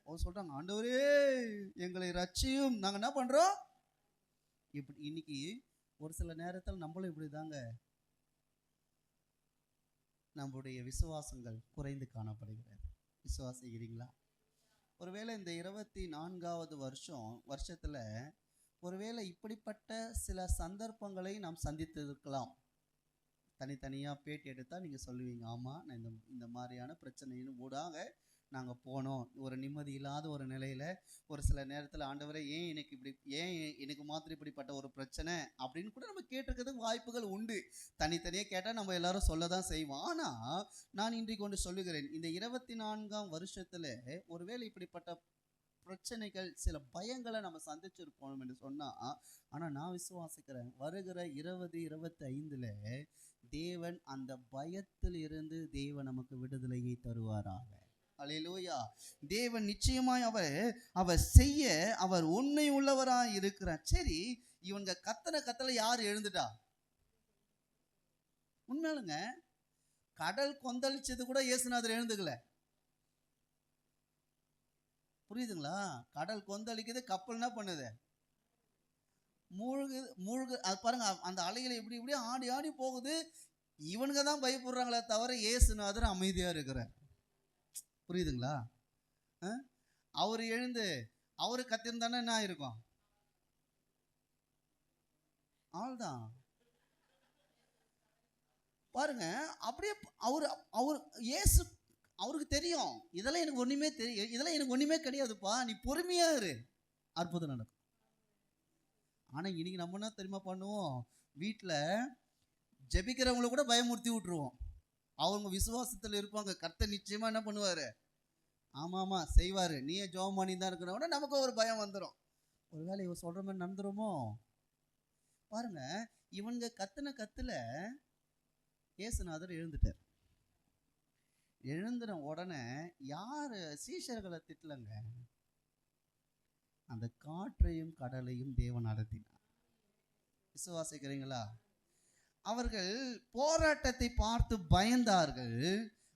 அவர் சொல்கிறாங்க, ஆண்டவரே எங்களை ரட்சியும். நாங்கள் என்ன பண்ணுறோம்? இப்படி இன்னைக்கு ஒரு சில நேரத்தில் நம்மளும் இப்படி தாங்க. நம்முடைய விசுவாசங்கள் குறைந்து காணப்படுகிறது. விசுவாசிக்கிறீங்களா? ஒருவேளை இந்த 24வது வருஷத்துல ஒருவேளை இப்படிப்பட்ட சில சந்தர்ப்பங்களை நாம் சந்தித்திருக்கலாம். தனித்தனியாக பேட்டி எடுத்தால் நீங்கள் சொல்லுவீங்க, ஆமாம் நான் இந்த மாதிரியான பிரச்சனையின் ஊடாக நாங்கள் போனோம். ஒரு நிம்மதி இல்லாத ஒரு நிலையில் ஒரு சில நேரத்தில் ஆண்டவரே ஏன் எனக்கு மாத்திரம் இப்படிப்பட்ட ஒரு பிரச்சனை அப்படின்னு கூட நம்ம கேட்டிருக்கிறதுக்கு வாய்ப்புகள் உண்டு. தனித்தனியாக கேட்டால் நம்ம எல்லாரும் சொல்ல தான் செய்வோம். ஆனால் நான் இன்றைக்கு ஒன்று சொல்லுகிறேன், இந்த 24ஆம் வருஷத்தில் ஒருவேளை இப்படிப்பட்ட பிரச்சனைகள் சில பயங்களை நம்ம சந்திச்சிருப்போம் என்று சொன்னால், ஆனால் நான் விசுவாசிக்கிறேன் வருகிற 2025 தேவன் அந்த பயத்தில் இருந்து தேவன் நமக்கு விடுதலையை தருவாராக. அல்லேலூயா. தேவன் நிச்சயமாய் அவர் செய்ய அவர் உண்மை உள்ளவராய் இருக்கிறார். சரி, இவங்க கத்தல யார் எழுந்துட்டா? உண்மையாலுங்க கடல் கொந்தளிச்சது கூட இயேசுநாதர் எழுந்துக்கல. புரியுதுங்களா? கடல் கொந்தளிக்குது, கப்பல் என்ன பண்ணுது? மூழ்கு. அது பாருங்க, அந்த அலைகளை இப்படி ஆடி ஆடி போகுது. இவனுங்க தான் பயப்படுறாங்களே தவிர இயேசுநாதர் அமைதியா இருக்கிறார். புரியுதுங்களா? அவர் எழுந்து அவரு கத்திருந்தானே என்ன இருக்கும்? ஆள்தான் பாருங்க. அப்படியே அவர் இயேசு அவருக்கு தெரியும், இதெல்லாம் எனக்கு ஒண்ணுமே தெரியும், இதெல்லாம் எனக்கு ஒண்ணுமே கிடையாதுப்பா, நீ பொறுமையா இரு, அற்புதம் நடக்கும். ஆனா இன்னைக்கு நம்ம என்ன தெரியுமா பண்ணுவோம்? வீட்டில் ஜெபிக்கிறவங்கள கூட பயமுறுத்தி விட்டுருவோம். அவங்க விசுவாசத்தில் இருப்பாங்க, கர்த்தர் நிச்சயமா என்ன பண்ணுவாரு, ஆமாமா செய்வாரு, நீயே ஜெபம் பண்ணி தான் இருக்கிறவன நமக்கு ஒரு பயம் வந்துடும். ஒருவேளை இவன் சொல்ற மாதிரி நடந்துருமோ? பாருங்க, இவங்க கத்துல இயேசுநாதர் எழுந்துட்டார். எழுந்துன உடனே யாரு சீஷர்களை திட்டலங்க, அந்த காற்றையும் கடலையும் தேவன் நடத்தினார். விசுவாசிக்கிறீங்களா? அவர்கள் போராட்டத்தை பார்த்து பயந்தார்கள்.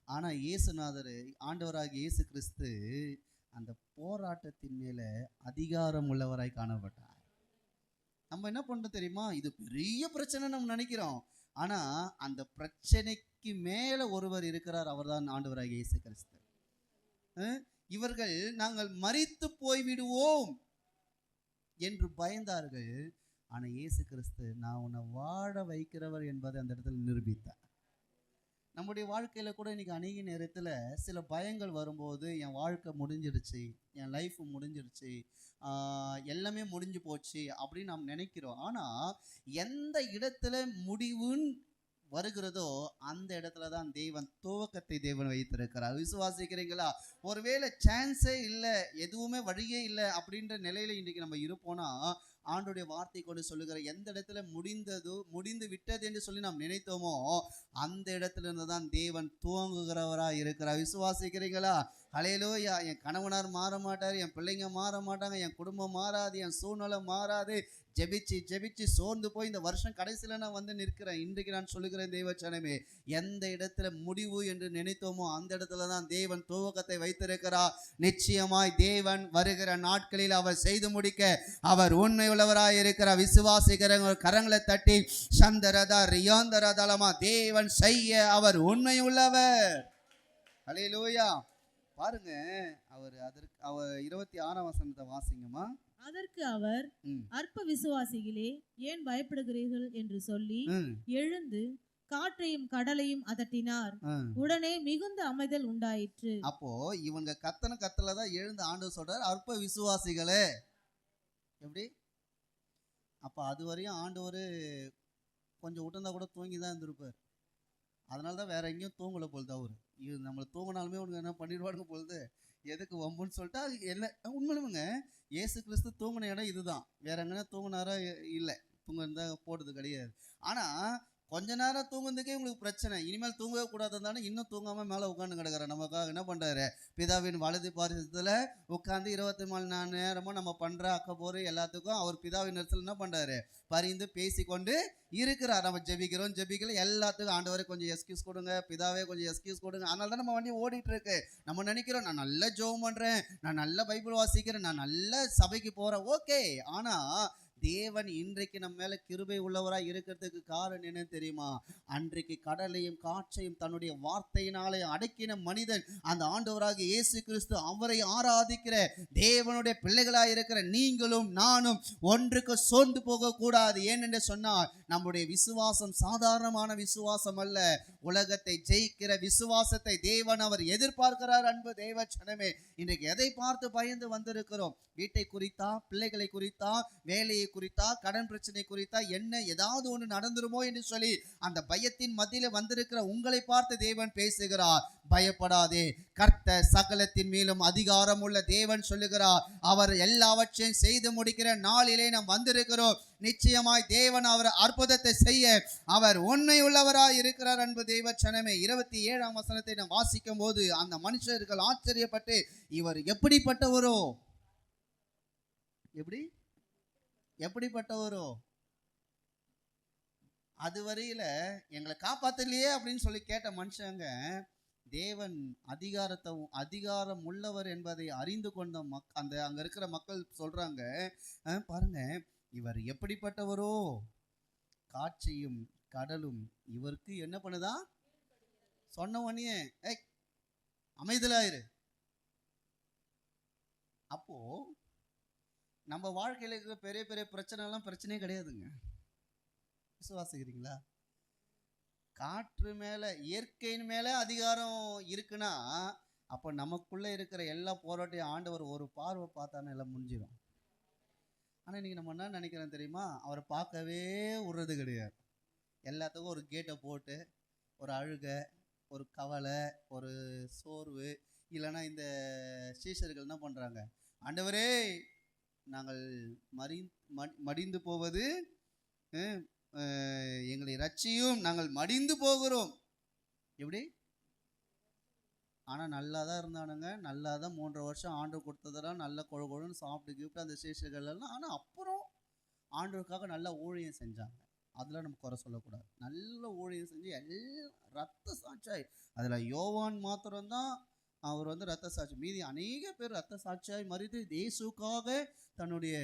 ஆனா இயேசுநாதர், ஆண்டவராகிய இயேசு கிறிஸ்து அந்த போராட்டத்தின் மேல அதிகாரம் உள்ளவராய் காணப்பட்டார். நம்ம என்ன பண்றோம் தெரியுமா? இது பெரிய பிரச்சனை நம்ம நினைக்கிறோம். ஆனா அந்த பிரச்சனைக்கு மேல ஒருவர் இருக்கிறார், அவர்தான் ஆண்டவராகிய இயேசு கிறிஸ்து. இவர்கள் நாங்கள் மரித்து போய்விடுவோம் என்று பயந்தார்கள். ஆனா இயேசு கிறிஸ்து நான் உன்னை வாழ வைக்கிறவர் என்பதை அந்த இடத்துல நிரூபித்தார். நம்முடைய வாழ்க்கையில கூட இன்னைக்கு அநேக நேரத்துல சில பயங்கள் வரும்போது, என் வாழ்க்கை முடிஞ்சிடுச்சு, என் லைஃப் முடிஞ்சிடுச்சு, எல்லாமே முடிஞ்சு போச்சு அப்படின்னு நாம் நினைக்கிறோம். ஆனா எந்த இடத்துல முடிவுன்னு வருகிறதோ அந்த இடத்துல தான் தேவன் துவக்கத்தை தேவன் வைத்திருக்கிறார். விசுவாசிக்கிறீங்களா? ஒருவேளை சான்ஸே இல்லை, எதுவுமே வழியே இல்லை அப்படின்ற நிலையில இன்றைக்கு நம்ம இருப்போம்னா, ஆண்டுடைய வார்த்தை கொண்டு சொல்லுகிற எந்த இடத்துல முடிந்து விட்டது என்று சொல்லி நாம் நினைத்தோமோ அந்த இடத்துல இருந்து தான் தேவன் துவங்குகிறவராக இருக்கிறார். விசுவாசிக்கிறீங்களா? ஹல்லேலூயா. என் கணவனார் மாற மாட்டார், என் பிள்ளைங்க மாற மாட்டாங்க, என் குடும்பம் மாறாது, என் சூழ்நிலை மாறாது. ஜெபிச்சு சோர்ந்து போய் இந்த வருஷம் கடைசியில் நான் வந்து நிற்கிறேன். இன்றைக்கு நான் சொல்லுகிறேன் தேவச்சனமே, எந்த இடத்துல முடிவு என்று நினைத்தோமோ அந்த இடத்துல தான் தேவன் துவக்கத்தை வைத்திருக்கிறார். நிச்சயமாய் தேவன் வருகிற நாட்களில் அவர் செய்து முடிக்க அவர் உண்மை உள்ளவராய் இருக்கிறார். விசுவாசிக்கிற கரங்களை தட்டி சந்தரதா ரியாந்தரதலமா தேவன் செய்ய அவர் உண்மை உள்ளவர். ஹல்லேலூயா. பாருங்க, அவர் 26ஆம் வசனத்தை வாசிங்கம்மா. அதற்கு அவர், அற்ப விசுவாசிகளே ஏன் பயப்படுகிறீர்கள் என்று சொல்லி எழுந்து காற்றையும் கடலையும் அதட்டினார். உடனே மிகுந்த அமைதல் உண்டாயிற்று. அப்போ இவங்க கத்தலதான் எழுந்து ஆண்டவர் சொல்றார், அற்ப விசுவாசிகளே. எப்படி? அப்ப அது வரையும் ஆண்டவர் கொஞ்சம் விட்டுருந்தா கூட தூங்கிதான் இருந்திருப்பார். அதனாலதான் வேற எங்கேயும் தூங்கல பொழுது. அவரு நம்மளை தூங்கினாலுமே உனக்கு என்ன பண்ணிடுவாருங்க பொழுது, எதுக்கு வம்புன்னு சொல்லிட்டு அது என்ன உண்மையுங்க. இயேசு கிறிஸ்து தூங்கின இடம் இதுதான், வேற எங்கன்னா தூங்கினாரா? இல்லை, தூங்கிருந்தா போடுறது கிடையாது. ஆனா கொஞ்ச நேரம் தூங்குறதுக்கே உங்களுக்கு பிரச்சனை, இனிமேல் தூங்கவே கூடாதுன்னு இன்னும் தூங்காம மேலே உட்காந்து கிடக்குறேன். நமக்காக என்ன பண்றாரு? பிதாவின் வலது பாரிசத்துல உட்காந்து 24 நேரமும் நம்ம பண்ற அக்கப்போரு எல்லாத்துக்கும் அவர் பிதாவின் இடத்துல என்ன பண்றாரு? பரிந்து பேசி கொண்டு இருக்கிறார். நம்ம ஜெபிக்கல எல்லாத்துக்கும் ஆண்டவரே கொஞ்சம் எக்ஸ்கியூஸ் கொடுங்க, பிதாவே கொஞ்சம் எக்ஸ்கியூஸ் கொடுங்க. அதனால தான் நம்ம வண்டி ஓடிட்டு இருக்கு. நம்ம நினைக்கிறோம், நான் நல்ல ஜெபம் பண்றேன், நான் நல்ல பைபிள் வாசிக்கிறேன், நான் நல்ல சபைக்கு போறேன், ஓகே. ஆனா தேவன் இன்றைக்கு நம்ம மேல கிருபை உள்ளவராய் இருக்கிறதுக்கு காரணம் என்ன தெரியுமா? அன்றைக்கு கடலையும் காற்றையும் தன்னுடைய வார்த்தையினாலே அடக்கின மனிதன் அந்த ஆண்டவராகிய இயேசு கிறிஸ்து. அவரை ஆராதிக்கிற தேவனுடைய பிள்ளைகளாய் இருக்கிற நீங்களும் நானும் ஒன்றுக்கு சோர்ந்து போக கூடாது. ஏனென்று சொன்னால் நம்முடைய விசுவாசம் சாதாரணமான விசுவாசம் அல்ல. உலகத்தை ஜெயிக்கிற விசுவாசத்தை தேவன் அவர் எதிர்பார்க்கிறார். அன்பு தேவ ஜனமே, இன்றைக்கு எதை பார்த்து பயந்து வந்திருக்கிறோம்? வீட்டை குறித்தா, பிள்ளைகளை குறித்தா, வேலையை குறித்தா, கடன் பிரச்சனை குறித்தா, என்ன ஏதாவது ஒன்று நடந்துருமோ என்று சொல்லி அந்த பயத்தின் மத்தியில வந்திருக்கிற உங்களை பார்த்து தேவன் பேசுகிறார். பயப்படாதே, கர்த்தர் சகலத்தின் மேலும் அதிகாரம் உள்ள தேவன் சொல்லுகிறார். அவர் எல்லாவற்றையும் செய்து முடிக்கிற நாளிலே நாம் வந்திருக்கிறோம். நிச்சயமாய் தேவன் அவர் அற்புதத்தை செய்ய அவர் உண்மை உள்ளவராய் இருக்கிறார். அன்பு தேவ ஜனமே, 27ஆம் வசனத்தை நாம் வாசிக்கும் போது அந்த மனுஷர்கள் ஆச்சரியப்பட்டு, இவர் எப்படிப்பட்டவரோ, எப்படிப்பட்டவரோ, அதுவரையில எங்களை காப்பாத்தலையே அப்படின்னு சொல்லி கேட்ட மனுஷங்க தேவன் அதிகாரம் உள்ளவர் என்பதை அறிந்து கொண்ட அந்த அங்க இருக்கிற மக்கள் சொல்றாங்க, பாருங்க இவர் எப்படிப்பட்டவரோ, காட்சியும் கடலும் இவருக்கு என்ன பண்ணுதா? சொன்ன உடனே அமைதலாயிரு. அப்போ நம்ம வாழ்க்கையில இருக்கிற பெரிய பெரிய பிரச்சனையே கிடையாதுங்க. விசுவாசிக்கிறீங்களா? காற்று மேல, இயற்கையின் மேல அதிகாரம் இருக்குன்னா அப்ப நமக்குள்ள இருக்கிற எல்லா போராட்டையும் ஆண்டவர் ஒரு பார்வை பார்த்தானே எல்லாம் முடிஞ்சிடும். ஆனா இன்னைக்கு நம்ம என்ன நினைக்கிறோம் தெரியுமா? அவரை பார்க்கவே விடுறது கிடையாது. எல்லாத்துக்கும் ஒரு கேட்டை போட்டு ஒரு அழுகை, ஒரு கவலை, ஒரு சோர்வு, இல்லைன்னா இந்த சீஷர்கள் என்ன பண்றாங்க? ஆண்டவரே, நாங்கள் மடிந்து போவது எங்களை ரட்சியும், நாங்கள் மடிந்து போகிறோம். எப்படி? ஆனால் நல்லா தான் இருந்தானுங்க, நல்லா தான் 3 வருஷம் ஆண்டு கொடுத்ததெல்லாம் நல்ல கொழுன்னு சாப்பிட்டு அந்த சீஷர்கள் எல்லாம். ஆனால் அப்புறம் ஆண்டவருக்காக நல்லா ஊழியம் செஞ்சாங்க. அதெல்லாம் நம்ம குறை சொல்லக்கூடாது. நல்ல ஊழியம் செஞ்சு எல்லாம் ரத்த சாட்சியாய், அதில் யோவான் மாத்திரம்தான் அவர் ரத்த சாட்சி. மீதி அநேக பேர் ரத்த சாட்சியாய் மறித்து இயேசுக்காக தன்னுடைய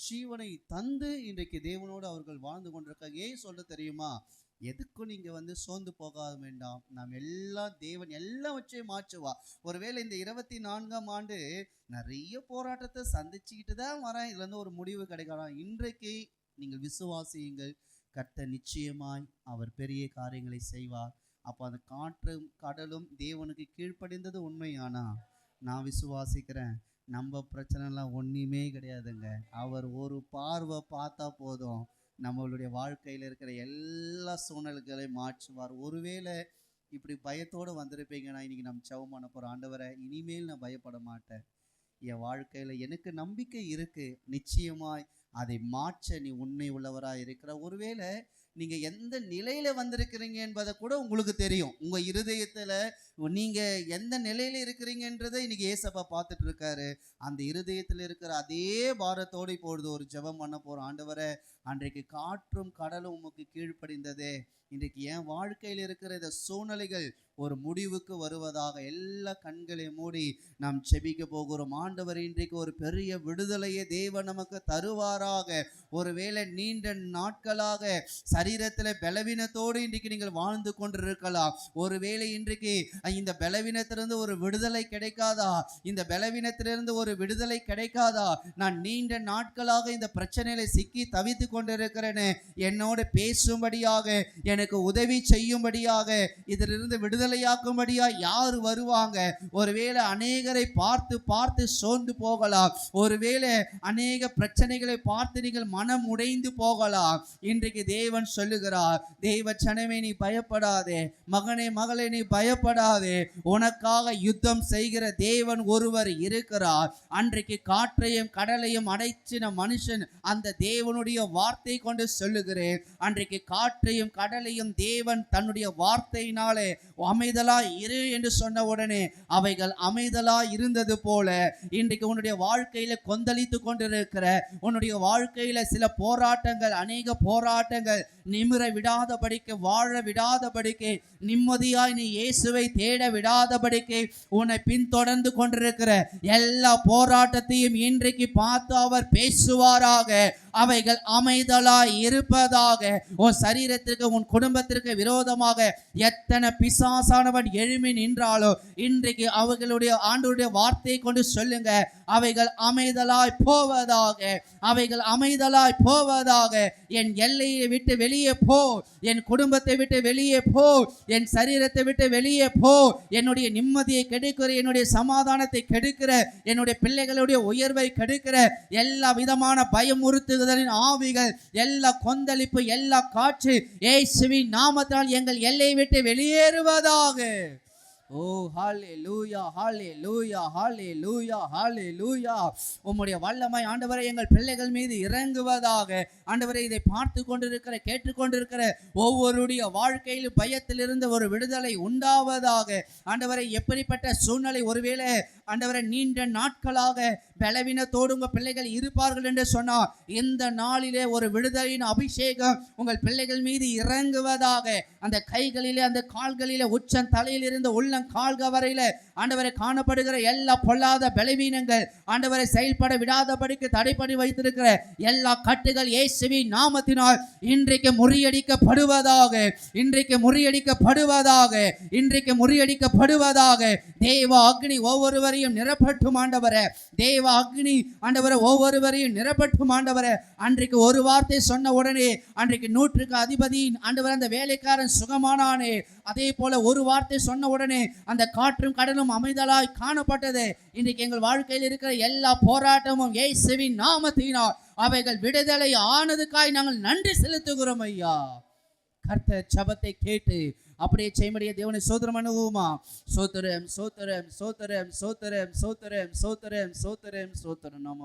ஜீவனை தந்து இன்றைக்கு தேவனோடு அவர்கள் வாழ்ந்து கொண்டிருக்காங்க. ஏன் சொல்ல தெரியுமா? எதுக்கும் நீங்க சோர்ந்து போக வேண்டாம். நாம் எல்லாம் தேவன் எல்லாம் வச்சே மாற்றுவா. ஒருவேளை இந்த 24ஆம் ஆண்டு நிறைய போராட்டத்தை சந்திச்சுக்கிட்டு தான் வரேன், இதுல ஒரு முடிவு கிடைக்கலாம். இன்றைக்கு நீங்கள் விசுவாசியுங்கள், கர்த்தர் நிச்சயமாய் அவர் பெரிய காரியங்களை செய்வார். அப்போ அந்த காற்றும் கடலும் தேவனுக்கு கீழ்ப்படிந்தது உண்மையானா நான் விசுவாசிக்கிறேன். நம்ம பிரச்சனைலாம் ஒன்றுமே கிடையாதுங்க. அவர் ஒரு பார்வை பார்த்தா போதும், நம்மளுடைய வாழ்க்கையில் இருக்கிற எல்லா சூழ்நிலைகளையும் மாற்றுவார். ஒருவேளை இப்படி பயத்தோடு வந்திருப்பீங்கன்னா இன்னைக்கு நம்ம ஜெபம் பண்ண போகிறோம். ஆண்டவரே, இனிமேல் நான் பயப்பட மாட்டேன். என் வாழ்க்கையில் எனக்கு நம்பிக்கை இருக்கு, நிச்சயமாய் அதை மாற்ற நீ உண்மை உள்ளவராக இருக்கிற. ஒருவேளை நீங்க எந்த நிலையில வந்திருக்கிறீங்க என்பதை கூட உங்களுக்கு தெரியும். உங்க இருதயத்துல நீங்க எந்த நிலையில இருக்கிறீங்கன்றதை இன்னைக்கு ஏசப்பா பார்த்துட்டு இருக்காரு. அந்த இருதயத்துல இருக்கிற அதே பாரத்தோடு இப்பொழுது ஒரு ஜெபம் பண்ண போறோம். ஆண்டவரே, அன்றைக்கு காற்றும் கடலும் உமக்கு கீழ்ப்படிந்ததே, இன்றைக்கு என் வாழ்க்கையில் இருக்கிற இந்த சூழ்நிலைகள் ஒரு முடிவுக்கு வருவதாக. எல்லா கண்களையும் மூடி நாம் செபிக்க போகிறோம். ஆண்டவர், இன்றைக்கு ஒரு பெரிய விடுதலையை தேவன் நமக்கு தருவாராக. ஒருவேளை நீண்ட நாட்களாக சரீரத்தில் பலவீனத்தோடு இன்றைக்கு நீங்கள் வாழ்ந்து கொண்டிருக்கலாம். ஒருவேளை இன்றைக்கு இந்த பலவீனத்திலிருந்து ஒரு விடுதலை கிடைக்காதா? இந்த பலவீனத்திலிருந்து ஒரு விடுதலை கிடைக்காதா? நான் நீண்ட நாட்களாக இந்த பிரச்சனையில சிக்கி தவித்து கொண்டிருக்கிறேன்னு என்னோடு பேசும்படியாக, எனக்கு உதவி செய்யும்படியாக, இதிலிருந்து விடுதலையாக்கும்படியா யார் வருவாங்க? ஒருவேளை அநேகரை பார்த்து பார்த்து சோர்ந்து போகலாம். ஒருவேளை அநேக பிரச்சனைகளை பார்த்து நீங்கள் மனம் உடைந்து போகலாம். இன்றைக்கு தேவன் சொல்லுகிறார், தேவ ஜனமே நீ பயப்படாதே, மகனே மகளே நீ பயப்படாதே, உனக்காக யுத்தம் செய்கிற தேவன் ஒருவர் இருக்கிறார். அன்றைக்கு காற்றையும் கடலையும் அடைச்சின மனுஷன் அந்த தேவனுடைய வார்த்தை கொண்டு சொல்லுகிறேன். அன்றைக்கு காற்றையும் கடலையும் தேவன் தன்னுடைய வார்த்தையினாலே அமைதலா இரு என்று சொன்ன உடனே அவைகள் அமைதலா இருந்தது போல இன்றைக்கு உன்னுடைய வாழ்க்கையில கொந்தளித்து கொண்டிருக்கிற, உன்னுடைய வாழ்க்கையில சில போராட்டங்கள், அநேக போராட்டங்கள் நிமிர விடாதபடிக்கு, வாழ விடாதபடிக்கு, நிம்மதியாய் நீ இயேசுவை தேட விடாதபடிக்கு உன்னை பின்தொடர்ந்து கொண்டிருக்கிற எல்லா போராட்டத்தையும் இன்றைக்கு பார்த்து அவர் பேசுவாராக. அவைகள் அமைதலாய் இருப்பதாக. உன் சரீரத்திற்கு, உன் குடும்பத்திற்கு விரோதமாக எத்தனை பிசாசானவன் எழுமி நின்றாலோ இன்றைக்கு அவர்களுடைய ஆண்டவருடைய வார்த்தையை கொண்டு சொல்லுங்க, அவைகள் அமைதலாய் போவதாக, அவைகள் அமைதலாய் போவதாக. என் எல்லையை விட்டு வெளியே போ, என் குடும்பத்தை விட்டு வெளியே போ, என் சரீரத்தை விட்டு வெளியே போ. என்னுடைய நிம்மதியை கெடுக்கிற, என்னுடைய சமாதானத்தை கெடுக்கிற, என்னுடைய பிள்ளைகளுடைய உயர்வை கெடுக்கிற எல்லா விதமான பயமுறுத்துதலின் ஆவிகள், எல்லா கொந்தளிப்பு, எல்லா காற்று இயேசுவின் நாமத்தால் எங்கள் எல்லையை விட்டு வெளியேறுவதாக. ஓ ஹல்லேலூயா, ஹல்லேலூயா, ஹல்லேலூயா, ஹல்லேலூயா. உம்முடைய வல்லமை ஆண்டவரே எங்கள் பிள்ளைகள் மீது இறங்குவதாக. ஆண்டவரே, இதை பார்த்து கொண்டிருக்கிற, கேட்டுக்கொண்டிருக்கிற ஒவ்வொருடைய வாழ்க்கையிலும் பயத்திலிருந்து ஒரு விடுதலை உண்டாவதாக. ஆண்டவரே, எப்படிப்பட்ட சூழ்நிலை, ஒருவேளை ஆண்டவரே நீண்ட நாட்களாக பலவீனத்தோடு உங்கள் பிள்ளைகள் இருப்பார்கள் என்று சொன்னார், இந்த நாளிலே ஒரு விடுதலையின் அபிஷேகம் உங்கள் பிள்ளைகள் மீது இறங்குவதாக. அந்த கைகளிலே, அந்த கால்களிலே, உச்சம் தலையிலிருந்து உள்ளம் கால்க வரையில ஆண்டவரை காணப்படுகிற எல்லா பொல்லாத பலவீனங்கள், ஆண்டவரை செயல்பட விடாதபடிக்கு தடைப்படி வைத்திருக்கிற எல்லா கட்டுகள் இயேசுவின் நாமத்தினால் இன்றைக்கு முறியடிக்கப்படுவதாக, இன்றைக்கு முறியடிக்கப்படுவதாக, இன்றைக்கு முறியடிக்கப்படுவதாக. தேவ அக்னி ஒவ்வொருவரையும் நிரப்பட்டும் ஆண்டவரே, தேவ அக்னி ஆண்டவரை ஒவ்வொருவரையும் நிரப்பட்டும் ஆண்டவரே. அன்றைக்கு ஒரு வார்த்தை சொன்ன உடனே அன்றைக்கு 100க்கு அதிபதி ஆண்டவர் அந்த வேலைக்காரன் சுகமானானே, அதே போல ஒரு வார்த்தை சொன்ன உடனே அந்த காற்றும் கடலும் அமைதலாய் காணப்பட்டது. இன்றைக்கு எங்கள் வாழ்க்கையில் இருக்கிற எல்லா போராட்டமும் இயேசுவின் நாமத்தினால் அவைகள் விடுதலை ஆனதுக்காய் நாங்கள் நன்றி செலுத்துகிறோம் ஐயா. கர்த்தர் ஜெபத்தை கேட்டு அப்படியே செய்யும்படியே தேவனை சோதரம் அனுபவமா. சோத்திரம், சோத்திரம், சோத்திரம், சோத்திரம், சோத்திரம், சோத்திரம், சோத்திரம், சோத்திரம்.